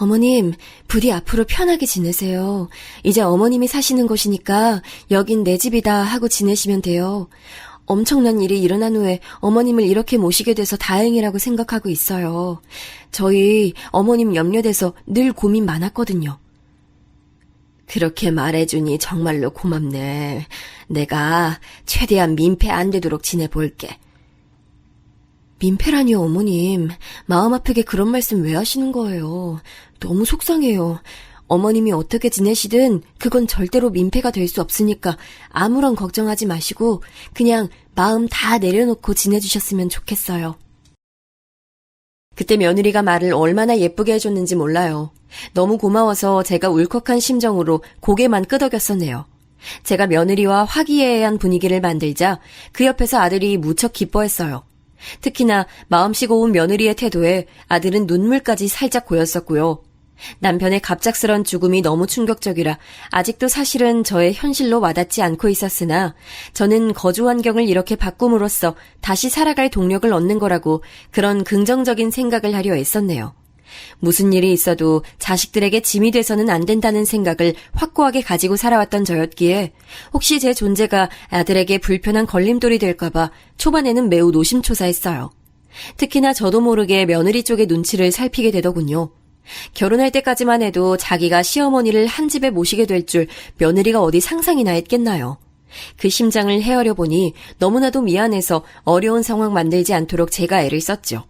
어머님, 부디 앞으로 편하게 지내세요. 이제 어머님이 사시는 곳이니까 여긴 내 집이다 하고 지내시면 돼요. 엄청난 일이 일어난 후에 어머님을 이렇게 모시게 돼서 다행이라고 생각하고 있어요. 저희 어머님 염려돼서 늘 고민 많았거든요. 그렇게 말해주니 정말로 고맙네. 내가 최대한 민폐 안 되도록 지내볼게. 민폐라니요, 어머님. 마음 아프게 그런 말씀 왜 하시는 거예요? 너무 속상해요. 어머님이 어떻게 지내시든 그건 절대로 민폐가 될 수 없으니까 아무런 걱정하지 마시고 그냥 마음 다 내려놓고 지내주셨으면 좋겠어요. 그때 며느리가 말을 얼마나 예쁘게 해줬는지 몰라요. 너무 고마워서 제가 울컥한 심정으로 고개만 끄덕였었네요. 제가 며느리와 화기애애한 분위기를 만들자 그 옆에서 아들이 무척 기뻐했어요. 특히나 마음씨 고운 며느리의 태도에 아들은 눈물까지 살짝 고였었고요. 남편의 갑작스런 죽음이 너무 충격적이라 아직도 사실은 저의 현실로 와닿지 않고 있었으나 저는 거주 환경을 이렇게 바꿈으로써 다시 살아갈 동력을 얻는 거라고 그런 긍정적인 생각을 하려 애썼네요. 무슨 일이 있어도 자식들에게 짐이 돼서는 안 된다는 생각을 확고하게 가지고 살아왔던 저였기에 혹시 제 존재가 아들에게 불편한 걸림돌이 될까봐 초반에는 매우 노심초사했어요. 특히나 저도 모르게 며느리 쪽의 눈치를 살피게 되더군요. 결혼할 때까지만 해도 자기가 시어머니를 한 집에 모시게 될 줄 며느리가 어디 상상이나 했겠나요. 그 심장을 헤아려 보니 너무나도 미안해서 어려운 상황 만들지 않도록 제가 애를 썼죠.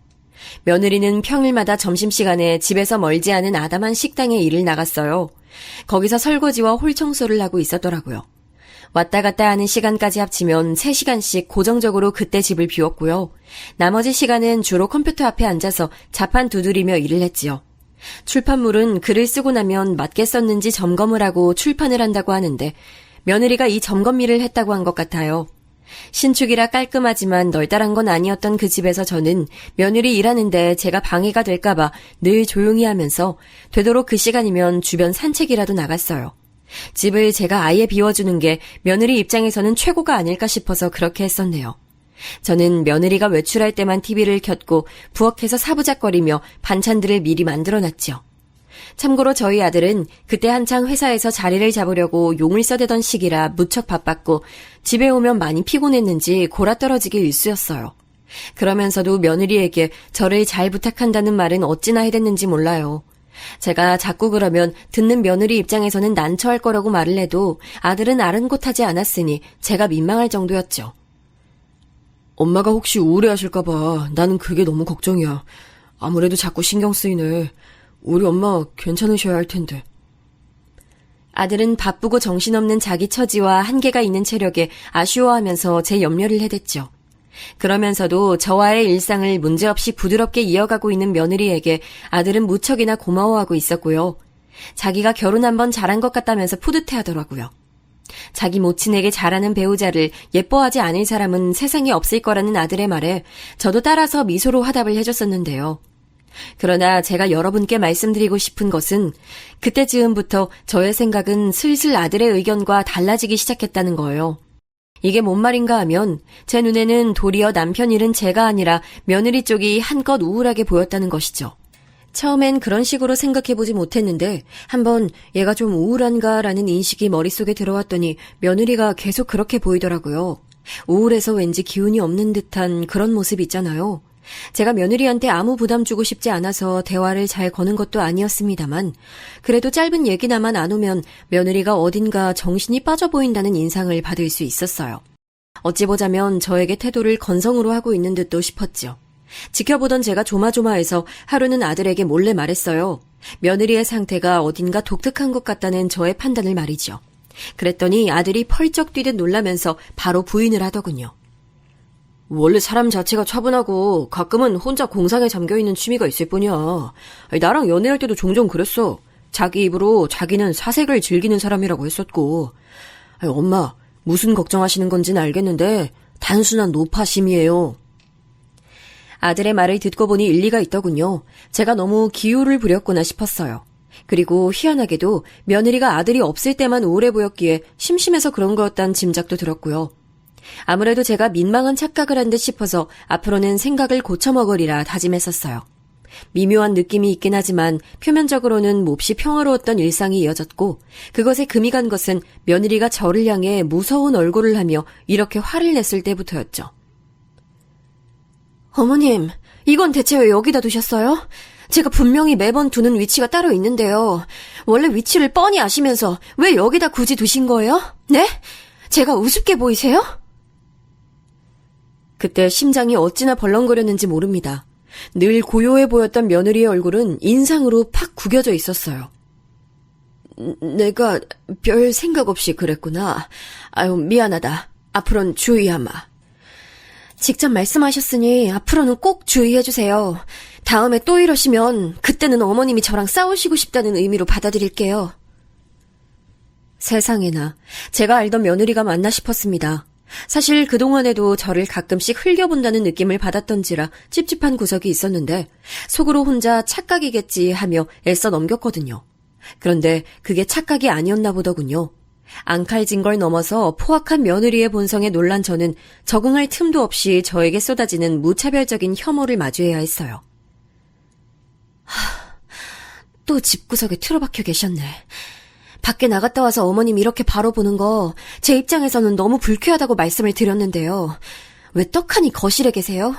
며느리는 평일마다 점심시간에 집에서 멀지 않은 아담한 식당에 일을 나갔어요. 거기서 설거지와 홀 청소를 하고 있었더라고요. 왔다 갔다 하는 시간까지 합치면 3시간씩 고정적으로 그때 집을 비웠고요. 나머지 시간은 주로 컴퓨터 앞에 앉아서 자판 두드리며 일을 했지요. 출판물은 글을 쓰고 나면 맞게 썼는지 점검을 하고 출판을 한다고 하는데 며느리가 이 점검 일을 했다고 한 것 같아요. 신축이라 깔끔하지만 널따란 건 아니었던 그 집에서 저는 며느리 일하는데 제가 방해가 될까봐 늘 조용히 하면서 되도록 그 시간이면 주변 산책이라도 나갔어요. 집을 제가 아예 비워주는 게 며느리 입장에서는 최고가 아닐까 싶어서 그렇게 했었네요. 저는 며느리가 외출할 때만 TV를 켰고 부엌에서 사부작거리며 반찬들을 미리 만들어놨죠. 참고로 저희 아들은 그때 한창 회사에서 자리를 잡으려고 용을 써대던 시기라 무척 바빴고 집에 오면 많이 피곤했는지 골아떨어지기 일쑤였어요. 그러면서도 며느리에게 저를 잘 부탁한다는 말은 어찌나 해댔는지 몰라요. 제가 자꾸 그러면 듣는 며느리 입장에서는 난처할 거라고 말을 해도 아들은 아른곳하지 않았으니 제가 민망할 정도였죠. 엄마가 혹시 우울해하실까봐 나는 그게 너무 걱정이야. 아무래도 자꾸 신경 쓰이네. 우리 엄마 괜찮으셔야 할 텐데. 아들은 바쁘고 정신없는 자기 처지와 한계가 있는 체력에 아쉬워하면서 제 염려를 해댔죠. 그러면서도 저와의 일상을 문제없이 부드럽게 이어가고 있는 며느리에게 아들은 무척이나 고마워하고 있었고요. 자기가 결혼 한번 잘한 것 같다면서 뿌듯해하더라고요. 자기 모친에게 잘하는 배우자를 예뻐하지 않을 사람은 세상에 없을 거라는 아들의 말에 저도 따라서 미소로 화답을 해줬었는데요. 그러나 제가 여러분께 말씀드리고 싶은 것은 그때 즈음부터 저의 생각은 슬슬 아들의 의견과 달라지기 시작했다는 거예요. 이게 뭔 말인가 하면 제 눈에는 도리어 남편 일은 제가 아니라 며느리 쪽이 한껏 우울하게 보였다는 것이죠. 처음엔 그런 식으로 생각해보지 못했는데 한번 얘가 좀 우울한가라는 인식이 머릿속에 들어왔더니 며느리가 계속 그렇게 보이더라고요. 우울해서 왠지 기운이 없는 듯한 그런 모습 있잖아요. 제가 며느리한테 아무 부담 주고 싶지 않아서 대화를 잘 거는 것도 아니었습니다만 그래도 짧은 얘기나만 안 오면 며느리가 어딘가 정신이 빠져 보인다는 인상을 받을 수 있었어요. 어찌 보자면 저에게 태도를 건성으로 하고 있는 듯도 싶었죠. 지켜보던 제가 조마조마해서 하루는 아들에게 몰래 말했어요. 며느리의 상태가 어딘가 독특한 것 같다는 저의 판단을 말이죠. 그랬더니 아들이 펄쩍 뛰듯 놀라면서 바로 부인을 하더군요. 원래 사람 자체가 차분하고 가끔은 혼자 공상에 잠겨있는 취미가 있을 뿐이야. 나랑 연애할 때도 종종 그랬어. 자기 입으로 자기는 사색을 즐기는 사람이라고 했었고. 엄마, 무슨 걱정하시는 건지는 알겠는데 단순한 노파심이에요. 아들의 말을 듣고 보니 일리가 있더군요. 제가 너무 기우를 부렸구나 싶었어요. 그리고 희한하게도 며느리가 아들이 없을 때만 우울해 보였기에 심심해서 그런 거였다는 짐작도 들었고요. 아무래도 제가 민망한 착각을 한 듯 싶어서 앞으로는 생각을 고쳐먹으리라 다짐했었어요. 미묘한 느낌이 있긴 하지만 표면적으로는 몹시 평화로웠던 일상이 이어졌고 그것에 금이 간 것은 며느리가 저를 향해 무서운 얼굴을 하며 이렇게 화를 냈을 때부터였죠. 어머님, 이건 대체 왜 여기다 두셨어요? 제가 분명히 매번 두는 위치가 따로 있는데요. 원래 위치를 뻔히 아시면서 왜 여기다 굳이 두신 거예요? 네? 제가 우습게 보이세요? 그때 심장이 어찌나 벌렁거렸는지 모릅니다. 늘 고요해 보였던 며느리의 얼굴은 인상으로 팍 구겨져 있었어요. 내가 별 생각 없이 그랬구나. 아유, 미안하다. 앞으로는 주의하마. 직접 말씀하셨으니 앞으로는 꼭 주의해주세요. 다음에 또 이러시면 그때는 어머님이 저랑 싸우시고 싶다는 의미로 받아들일게요. 세상에나, 제가 알던 며느리가 맞나 싶었습니다. 사실 그동안에도 저를 가끔씩 흘겨본다는 느낌을 받았던지라 찝찝한 구석이 있었는데 속으로 혼자 착각이겠지 하며 애써 넘겼거든요. 그런데 그게 착각이 아니었나 보더군요. 앙칼진 걸 넘어서 포악한 며느리의 본성에 놀란 저는 적응할 틈도 없이 저에게 쏟아지는 무차별적인 혐오를 마주해야 했어요. 또 집구석에 틀어박혀 계셨네. 밖에 나갔다 와서 어머님 이렇게 바로 보는 거 제 입장에서는 너무 불쾌하다고 말씀을 드렸는데요. 왜 떡하니 거실에 계세요?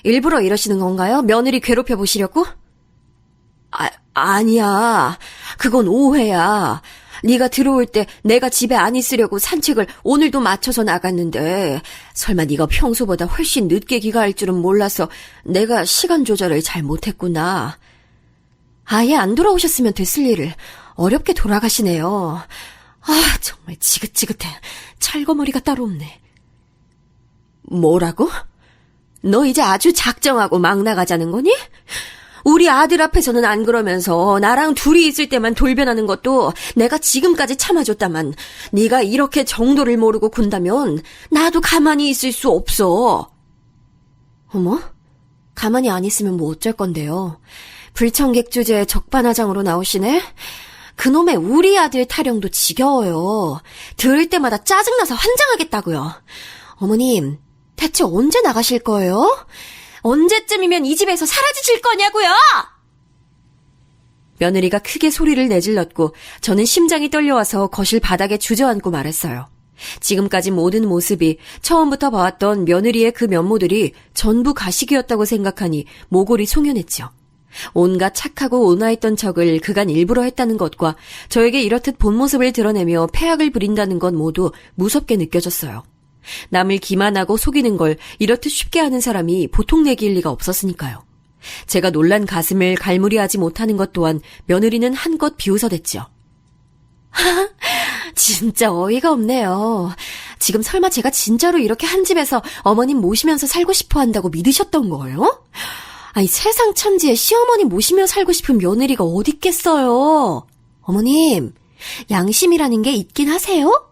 일부러 이러시는 건가요? 며느리 괴롭혀 보시려고? 아니야. 그건 오해야. 네가 들어올 때 내가 집에 안 있으려고 산책을 오늘도 맞춰서 나갔는데 설마 네가 평소보다 훨씬 늦게 귀가할 줄은 몰라서 내가 시간 조절을 잘 못했구나. 아예 안 돌아오셨으면 됐을 일을 어렵게 돌아가시네요. 아, 정말 지긋지긋해. 찰거머리가 따로 없네. 뭐라고? 너 이제 아주 작정하고 막 나가자는 거니? 우리 아들 앞에서는 안 그러면서 나랑 둘이 있을 때만 돌변하는 것도 내가 지금까지 참아줬다만 네가 이렇게 정도를 모르고 군다면 나도 가만히 있을 수 없어. 어머? 가만히 안 있으면 뭐 어쩔 건데요. 불청객 주제에 적반하장으로 나오시네? 그놈의 우리 아들 타령도 지겨워요. 들을 때마다 짜증나서 환장하겠다고요. 어머님, 대체 언제 나가실 거예요? 언제쯤이면 이 집에서 사라지실 거냐고요? 며느리가 크게 소리를 내질렀고 저는 심장이 떨려와서 거실 바닥에 주저앉고 말았어요. 지금까지 모든 모습이 처음부터 봐왔던 며느리의 그 면모들이 전부 가식이었다고 생각하니 모골이 송연했죠. 온갖 착하고 온화했던 척을 그간 일부러 했다는 것과 저에게 이렇듯 본 모습을 드러내며 패악을 부린다는 건 모두 무섭게 느껴졌어요. 남을 기만하고 속이는 걸 이렇듯 쉽게 하는 사람이 보통 내기일 리가 없었으니까요. 제가 놀란 가슴을 갈무리하지 못하는 것 또한 며느리는 한껏 비웃어댔죠. 진짜 어이가 없네요. 지금 설마 제가 진짜로 이렇게 한 집에서 어머님 모시면서 살고 싶어 한다고 믿으셨던 거예요? 아니, 세상 천지에 시어머니 모시며 살고 싶은 며느리가 어디 있겠어요? 어머님, 양심이라는 게 있긴 하세요?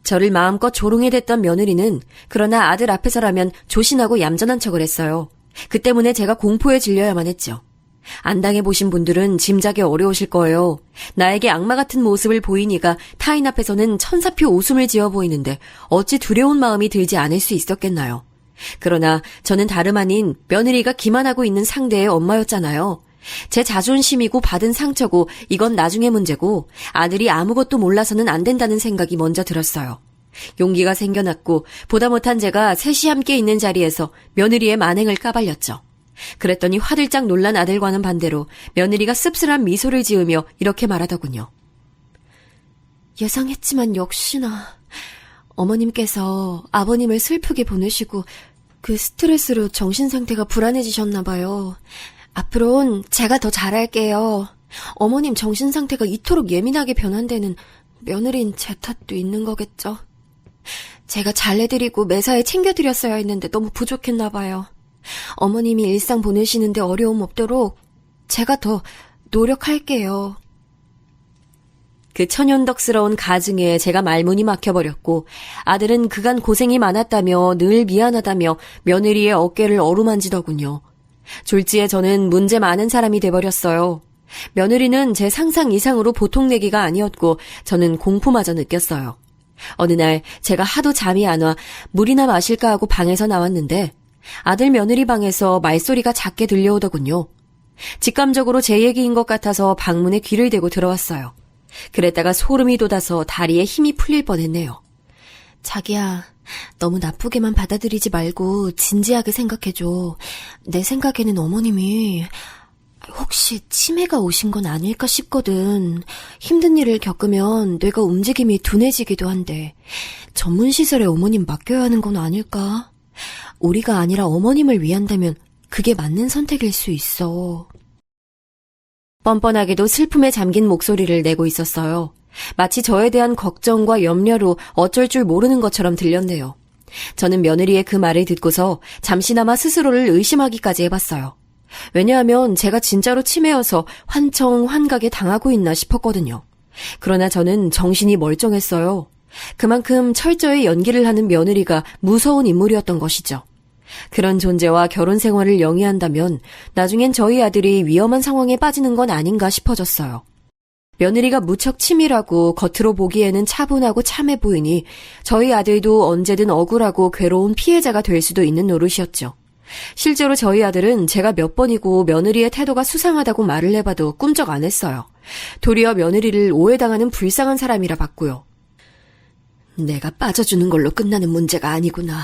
저를 마음껏 조롱해댔던 며느리는 그러나 아들 앞에서라면 조신하고 얌전한 척을 했어요. 그 때문에 제가 공포에 질려야만 했죠. 안 당해보신 분들은 짐작이 어려우실 거예요. 나에게 악마 같은 모습을 보이니까 타인 앞에서는 천사표 웃음을 지어 보이는데 어찌 두려운 마음이 들지 않을 수 있었겠나요? 그러나 저는 다름 아닌 며느리가 기만하고 있는 상대의 엄마였잖아요. 제 자존심이고 받은 상처고 이건 나중의 문제고 아들이 아무것도 몰라서는 안 된다는 생각이 먼저 들었어요. 용기가 생겨났고 보다 못한 제가 셋이 함께 있는 자리에서 며느리의 만행을 까발렸죠. 그랬더니 화들짝 놀란 아들과는 반대로 며느리가 씁쓸한 미소를 지으며 이렇게 말하더군요. 예상했지만 역시나 어머님께서 아버님을 슬프게 보내시고 그 스트레스로 정신 상태가 불안해지셨나 봐요. 앞으로는 제가 더 잘할게요. 어머님 정신 상태가 이토록 예민하게 변한 데는 며느리인 제 탓도 있는 거겠죠. 제가 잘해드리고 매사에 챙겨드렸어야 했는데 너무 부족했나 봐요. 어머님이 일상 보내시는데 어려움 없도록 제가 더 노력할게요. 그 천연덕스러운 가증에 제가 말문이 막혀버렸고 아들은 그간 고생이 많았다며 늘 미안하다며 며느리의 어깨를 어루만지더군요. 졸지에 저는 문제 많은 사람이 돼버렸어요. 며느리는 제 상상 이상으로 보통 내기가 아니었고 저는 공포마저 느꼈어요. 어느 날 제가 하도 잠이 안 와 물이나 마실까 하고 방에서 나왔는데 아들 며느리 방에서 말소리가 작게 들려오더군요. 직감적으로 제 얘기인 것 같아서 방문에 귀를 대고 들어왔어요. 그랬다가 소름이 돋아서 다리에 힘이 풀릴 뻔했네요. 자기야, 너무 나쁘게만 받아들이지 말고 진지하게 생각해줘. 내 생각에는 어머님이 혹시 치매가 오신 건 아닐까 싶거든. 힘든 일을 겪으면 뇌가 움직임이 둔해지기도 한데 전문시설에 어머님 맡겨야 하는 건 아닐까? 우리가 아니라 어머님을 위한다면 그게 맞는 선택일 수 있어. 뻔뻔하게도 슬픔에 잠긴 목소리를 내고 있었어요. 마치 저에 대한 걱정과 염려로 어쩔 줄 모르는 것처럼 들렸네요. 저는 며느리의 그 말을 듣고서 잠시나마 스스로를 의심하기까지 해봤어요. 왜냐하면 제가 진짜로 치매여서 환청환각에 당하고 있나 싶었거든요. 그러나 저는 정신이 멀쩡했어요. 그만큼 철저히 연기를 하는 며느리가 무서운 인물이었던 것이죠. 그런 존재와 결혼 생활을 영위한다면 나중엔 저희 아들이 위험한 상황에 빠지는 건 아닌가 싶어졌어요. 며느리가 무척 치밀하고 겉으로 보기에는 차분하고 참해 보이니 저희 아들도 언제든 억울하고 괴로운 피해자가 될 수도 있는 노릇이었죠. 실제로 저희 아들은 제가 몇 번이고 며느리의 태도가 수상하다고 말을 해봐도 꿈쩍 안 했어요. 도리어 며느리를 오해당하는 불쌍한 사람이라 봤고요. 내가 빠져주는 걸로 끝나는 문제가 아니구나.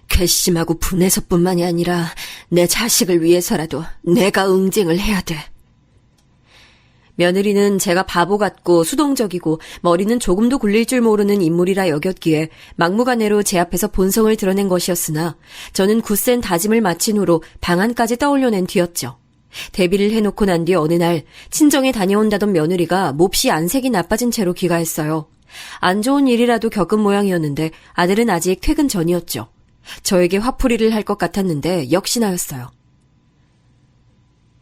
괘씸하고 분해서뿐만이 아니라 내 자식을 위해서라도 내가 응징을 해야 돼. 며느리는 제가 바보 같고 수동적이고 머리는 조금도 굴릴 줄 모르는 인물이라 여겼기에 막무가내로 제 앞에서 본성을 드러낸 것이었으나 저는 굳센 다짐을 마친 후로 방안까지 떠올려낸 뒤였죠. 데뷔를 해놓고 난 뒤 어느 날 친정에 다녀온다던 며느리가 몹시 안색이 나빠진 채로 귀가했어요. 안 좋은 일이라도 겪은 모양이었는데 아들은 아직 퇴근 전이었죠. 저에게 화풀이를 할 것 같았는데 역시나였어요.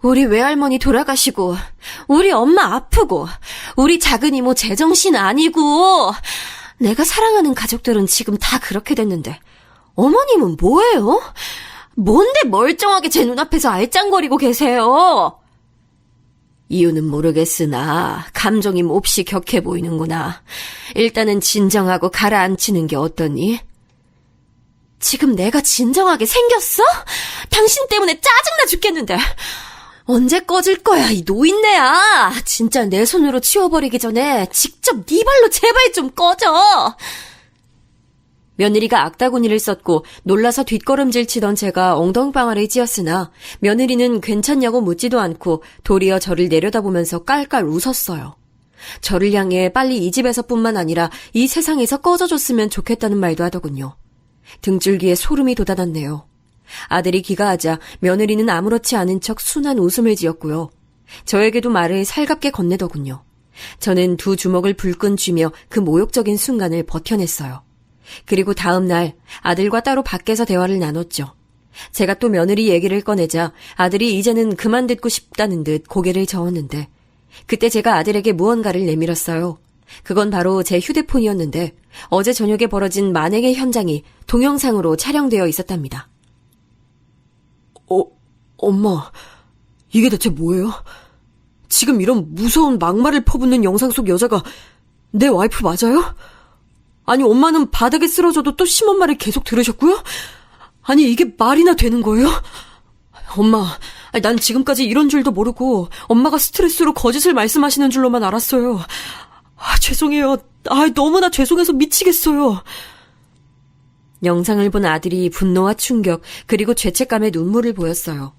우리 외할머니 돌아가시고 우리 엄마 아프고 우리 작은 이모 제정신 아니고 내가 사랑하는 가족들은 지금 다 그렇게 됐는데 어머님은 뭐예요? 뭔데 멀쩡하게 제 눈앞에서 알짱거리고 계세요? 이유는 모르겠으나 감정이 몹시 격해 보이는구나. 일단은 진정하고 가라앉히는 게 어떠니? 지금 내가 진정하게 생겼어? 당신 때문에 짜증나 죽겠는데 언제 꺼질 거야, 이 노인네야. 진짜 내 손으로 치워버리기 전에 직접 네 발로 제발 좀 꺼져. 며느리가 악다구니를 썼고 놀라서 뒷걸음질 치던 제가 엉덩방아를 찧었으나 며느리는 괜찮냐고 묻지도 않고 도리어 저를 내려다보면서 깔깔 웃었어요. 저를 향해 빨리 이 집에서뿐만 아니라 이 세상에서 꺼져줬으면 좋겠다는 말도 하더군요. 등줄기에 소름이 돋아났네요. 아들이 귀가하자 며느리는 아무렇지 않은 척 순한 웃음을 지었고요. 저에게도 말을 살갑게 건네더군요. 저는 두 주먹을 불끈 쥐며 그 모욕적인 순간을 버텨냈어요. 그리고 다음 날 아들과 따로 밖에서 대화를 나눴죠. 제가 또 며느리 얘기를 꺼내자 아들이 이제는 그만 듣고 싶다는 듯 고개를 저었는데 그때 제가 아들에게 무언가를 내밀었어요. 그건 바로 제 휴대폰이었는데 어제 저녁에 벌어진 만행의 현장이 동영상으로 촬영되어 있었답니다. 엄마, 이게 대체 뭐예요? 지금 이런 무서운 막말을 퍼붓는 영상 속 여자가 내 와이프 맞아요? 아니, 엄마는 바닥에 쓰러져도 또 심한 말을 계속 들으셨고요? 아니, 이게 말이나 되는 거예요? 엄마, 난 지금까지 이런 줄도 모르고 엄마가 스트레스로 거짓을 말씀하시는 줄로만 알았어요. 죄송해요. 너무나 죄송해서 미치겠어요. 영상을 본 아들이 분노와 충격 그리고 죄책감에 눈물을 보였어요.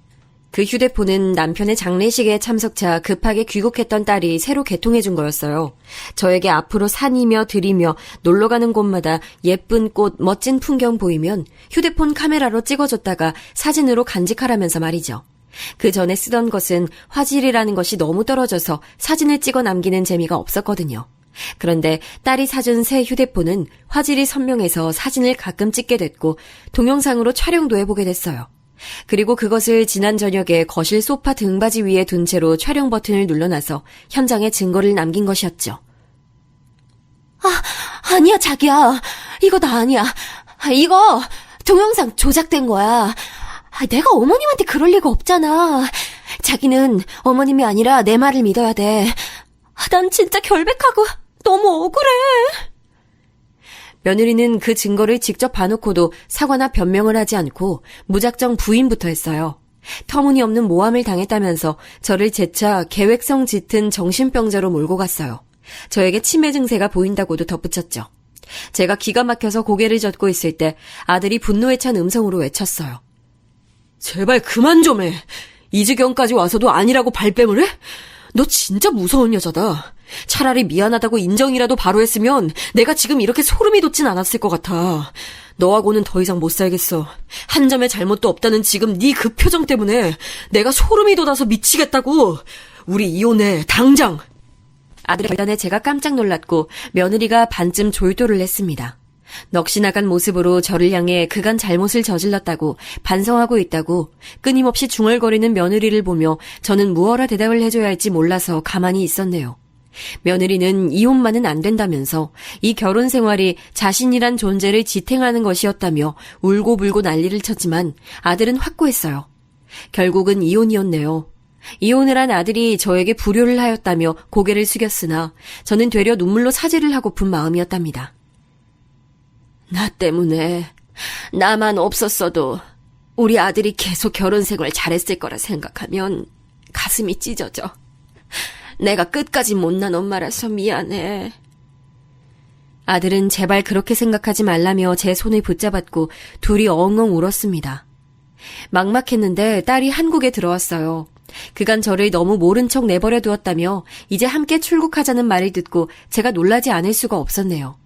그 휴대폰은 남편의 장례식에 참석차 급하게 귀국했던 딸이 새로 개통해준 거였어요. 저에게 앞으로 산이며 들이며 놀러가는 곳마다 예쁜 꽃, 멋진 풍경 보이면 휴대폰 카메라로 찍어줬다가 사진으로 간직하라면서 말이죠. 그 전에 쓰던 것은 화질이라는 것이 너무 떨어져서 사진을 찍어 남기는 재미가 없었거든요. 그런데 딸이 사준 새 휴대폰은 화질이 선명해서 사진을 가끔 찍게 됐고 동영상으로 촬영도 해보게 됐어요. 그리고 그것을 지난 저녁에 거실 소파 등받이 위에 둔 채로 촬영 버튼을 눌러놔서 현장에 증거를 남긴 것이었죠. 아니야 자기야. 이거 나 아니야. 이거 동영상 조작된 거야. 내가 어머님한테 그럴 리가 없잖아. 자기는 어머님이 아니라 내 말을 믿어야 돼. 난 진짜 결백하고 너무 억울해. 며느리는 그 증거를 직접 봐놓고도 사과나 변명을 하지 않고 무작정 부인부터 했어요. 터무니없는 모함을 당했다면서 저를 재차 계획성 짙은 정신병자로 몰고 갔어요. 저에게 치매 증세가 보인다고도 덧붙였죠. 제가 기가 막혀서 고개를 젓고 있을 때 아들이 분노에 찬 음성으로 외쳤어요. 제발 그만 좀 해. 이 지경까지 와서도 아니라고 발뺌을 해? 너 진짜 무서운 여자다. 차라리 미안하다고 인정이라도 바로 했으면 내가 지금 이렇게 소름이 돋진 않았을 것 같아. 너하고는 더 이상 못 살겠어. 한 점의 잘못도 없다는 지금 네 그 표정 때문에 내가 소름이 돋아서 미치겠다고. 우리 이혼해, 당장. 아들의 결단에 제가 깜짝 놀랐고 며느리가 반쯤 졸도를 했습니다. 넋이 나간 모습으로 저를 향해 그간 잘못을 저질렀다고 반성하고 있다고 끊임없이 중얼거리는 며느리를 보며 저는 무엇라 대답을 해줘야 할지 몰라서 가만히 있었네요. 며느리는 이혼만은 안 된다면서 이 결혼 생활이 자신이란 존재를 지탱하는 것이었다며 울고불고 난리를 쳤지만 아들은 확고했어요. 결국은 이혼이었네요. 이혼을 한 아들이 저에게 불효를 하였다며 고개를 숙였으나 저는 되려 눈물로 사죄를 하고픈 마음이었답니다. 나 때문에 나만 없었어도 우리 아들이 계속 결혼 생활 잘했을 거라 생각하면 가슴이 찢어져. 내가 끝까지 못난 엄마라서 미안해. 아들은 제발 그렇게 생각하지 말라며 제 손을 붙잡았고 둘이 엉엉 울었습니다. 막막했는데 딸이 한국에 들어왔어요. 그간 저를 너무 모른 척 내버려 두었다며 이제 함께 출국하자는 말을 듣고 제가 놀라지 않을 수가 없었네요.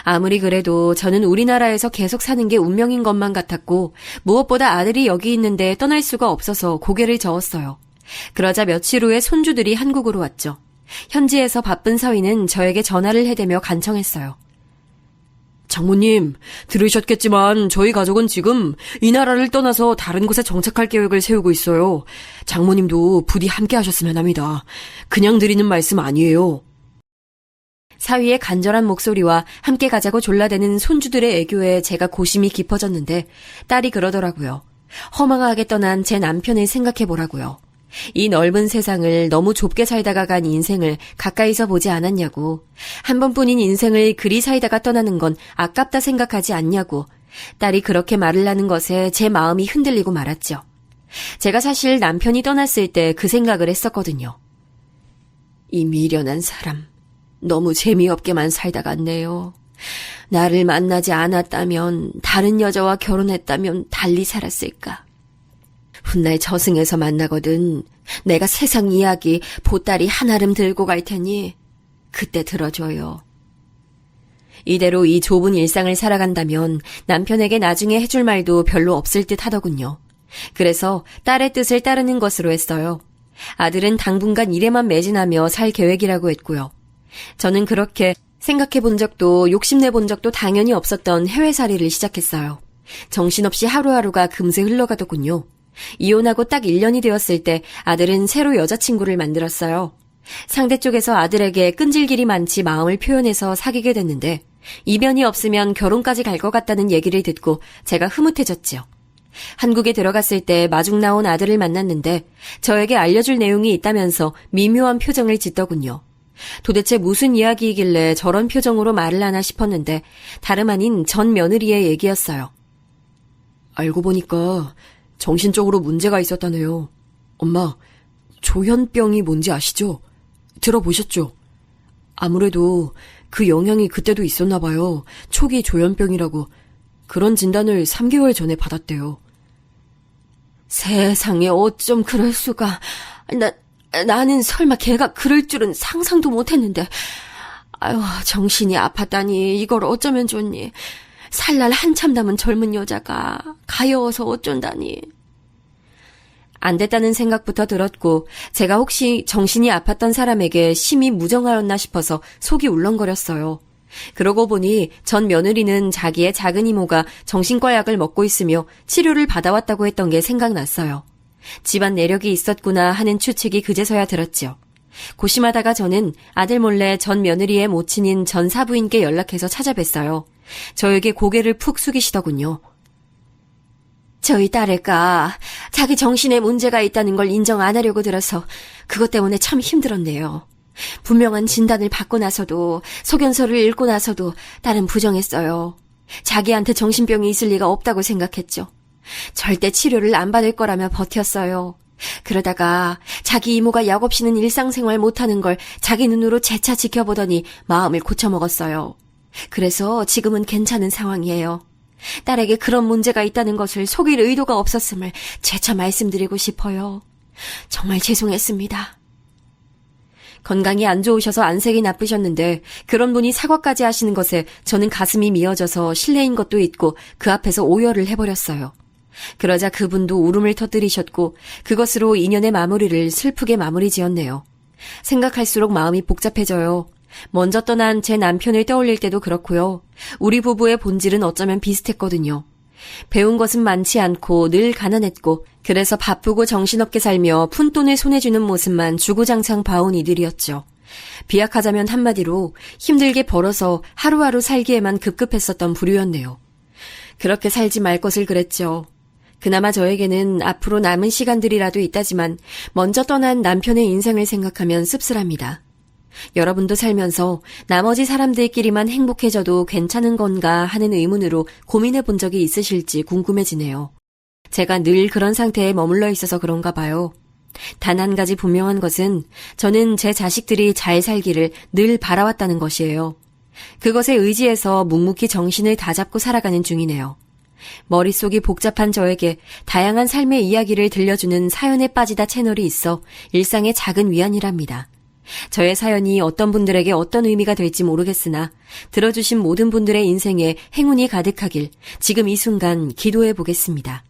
아무리 그래도 저는 우리나라에서 계속 사는 게 운명인 것만 같았고 무엇보다 아들이 여기 있는데 떠날 수가 없어서 고개를 저었어요. 그러자 며칠 후에 손주들이 한국으로 왔죠. 현지에서 바쁜 서인은 저에게 전화를 해대며 간청했어요. 장모님, 들으셨겠지만 저희 가족은 지금 이 나라를 떠나서 다른 곳에 정착할 계획을 세우고 있어요. 장모님도 부디 함께 하셨으면 합니다. 그냥 드리는 말씀 아니에요. 사위의 간절한 목소리와 함께 가자고 졸라대는 손주들의 애교에 제가 고심이 깊어졌는데 딸이 그러더라고요. 허망하게 떠난 제 남편을 생각해보라고요. 이 넓은 세상을 너무 좁게 살다가 간 인생을 가까이서 보지 않았냐고. 한 번뿐인 인생을 그리 살다가 떠나는 건 아깝다 생각하지 않냐고. 딸이 그렇게 말을 하는 것에 제 마음이 흔들리고 말았죠. 제가 사실 남편이 떠났을 때 그 생각을 했었거든요. 이 미련한 사람, 너무 재미없게만 살다 갔네요. 나를 만나지 않았다면, 다른 여자와 결혼했다면 달리 살았을까. 훗날 저승에서 만나거든 내가 세상 이야기 보따리 한아름 들고 갈 테니 그때 들어줘요. 이대로 이 좁은 일상을 살아간다면 남편에게 나중에 해줄 말도 별로 없을 듯 하더군요. 그래서 딸의 뜻을 따르는 것으로 했어요. 아들은 당분간 일에만 매진하며 살 계획이라고 했고요. 저는 그렇게 생각해 본 적도 욕심내 본 적도 당연히 없었던 해외살이를 시작했어요. 정신없이 하루하루가 금세 흘러가더군요. 이혼하고 딱 1년이 되었을 때 아들은 새로 여자친구를 만들었어요. 상대 쪽에서 아들에게 끈질길이 많지 마음을 표현해서 사귀게 됐는데 이변이 없으면 결혼까지 갈 것 같다는 얘기를 듣고 제가 흐뭇해졌지요. 한국에 들어갔을 때 마중 나온 아들을 만났는데 저에게 알려줄 내용이 있다면서 미묘한 표정을 짓더군요. 도대체 무슨 이야기이길래 저런 표정으로 말을 하나 싶었는데 다름 아닌 전 며느리의 얘기였어요. 알고 보니까 정신적으로 문제가 있었다네요. 엄마, 조현병이 뭔지 아시죠? 들어보셨죠? 아무래도 그 영향이 그때도 있었나 봐요. 초기 조현병이라고. 그런 진단을 3개월 전에 받았대요. 세상에 어쩜 그럴 수가. 나는 설마 걔가 그럴 줄은 상상도 못했는데. 아유, 정신이 아팠다니 이걸 어쩌면 좋니. 살 날 한참 남은 젊은 여자가 가여워서 어쩐다니. 안 됐다는 생각부터 들었고 제가 혹시 정신이 아팠던 사람에게 심히 무정하였나 싶어서 속이 울렁거렸어요. 그러고 보니 전 며느리는 자기의 작은 이모가 정신과 약을 먹고 있으며 치료를 받아왔다고 했던 게 생각났어요. 집안 내력이 있었구나 하는 추측이 그제서야 들었지요. 고심하다가 저는 아들 몰래 전 며느리의 모친인 전 사부인께 연락해서 찾아뵀어요. 저에게 고개를 푹 숙이시더군요. 저희 딸애가 자기 정신에 문제가 있다는 걸 인정 안 하려고 들어서 그것 때문에 참 힘들었네요. 분명한 진단을 받고 나서도, 소견서를 읽고 나서도 딸은 부정했어요. 자기한테 정신병이 있을 리가 없다고 생각했죠. 절대 치료를 안 받을 거라며 버텼어요. 그러다가 자기 이모가 약 없이는 일상생활 못하는 걸 자기 눈으로 재차 지켜보더니 마음을 고쳐먹었어요. 그래서 지금은 괜찮은 상황이에요. 딸에게 그런 문제가 있다는 것을 속일 의도가 없었음을 재차 말씀드리고 싶어요. 정말 죄송했습니다. 건강이 안 좋으셔서 안색이 나쁘셨는데 그런 분이 사과까지 하시는 것에 저는 가슴이 미어져서 실례인 것도 있고 그 앞에서 오열을 해버렸어요. 그러자 그분도 울음을 터뜨리셨고 그것으로 인연의 마무리를 슬프게 마무리 지었네요. 생각할수록 마음이 복잡해져요. 먼저 떠난 제 남편을 떠올릴 때도 그렇고요. 우리 부부의 본질은 어쩌면 비슷했거든요. 배운 것은 많지 않고 늘 가난했고 그래서 바쁘고 정신없게 살며 푼돈을 손에 쥐는 모습만 주구장창 봐온 이들이었죠. 비약하자면 한마디로 힘들게 벌어서 하루하루 살기에만 급급했었던 부류였네요. 그렇게 살지 말 것을 그랬죠. 그나마 저에게는 앞으로 남은 시간들이라도 있다지만 먼저 떠난 남편의 인생을 생각하면 씁쓸합니다. 여러분도 살면서 나머지 사람들끼리만 행복해져도 괜찮은 건가 하는 의문으로 고민해 본 적이 있으실지 궁금해지네요. 제가 늘 그런 상태에 머물러 있어서 그런가 봐요. 단 한 가지 분명한 것은 저는 제 자식들이 잘 살기를 늘 바라왔다는 것이에요. 그것에 의지해서 묵묵히 정신을 다잡고 살아가는 중이네요. 머릿속이 복잡한 저에게 다양한 삶의 이야기를 들려주는 사연에 빠지다 채널이 있어 일상의 작은 위안이랍니다. 저의 사연이 어떤 분들에게 어떤 의미가 될지 모르겠으나 들어주신 모든 분들의 인생에 행운이 가득하길 지금 이 순간 기도해 보겠습니다.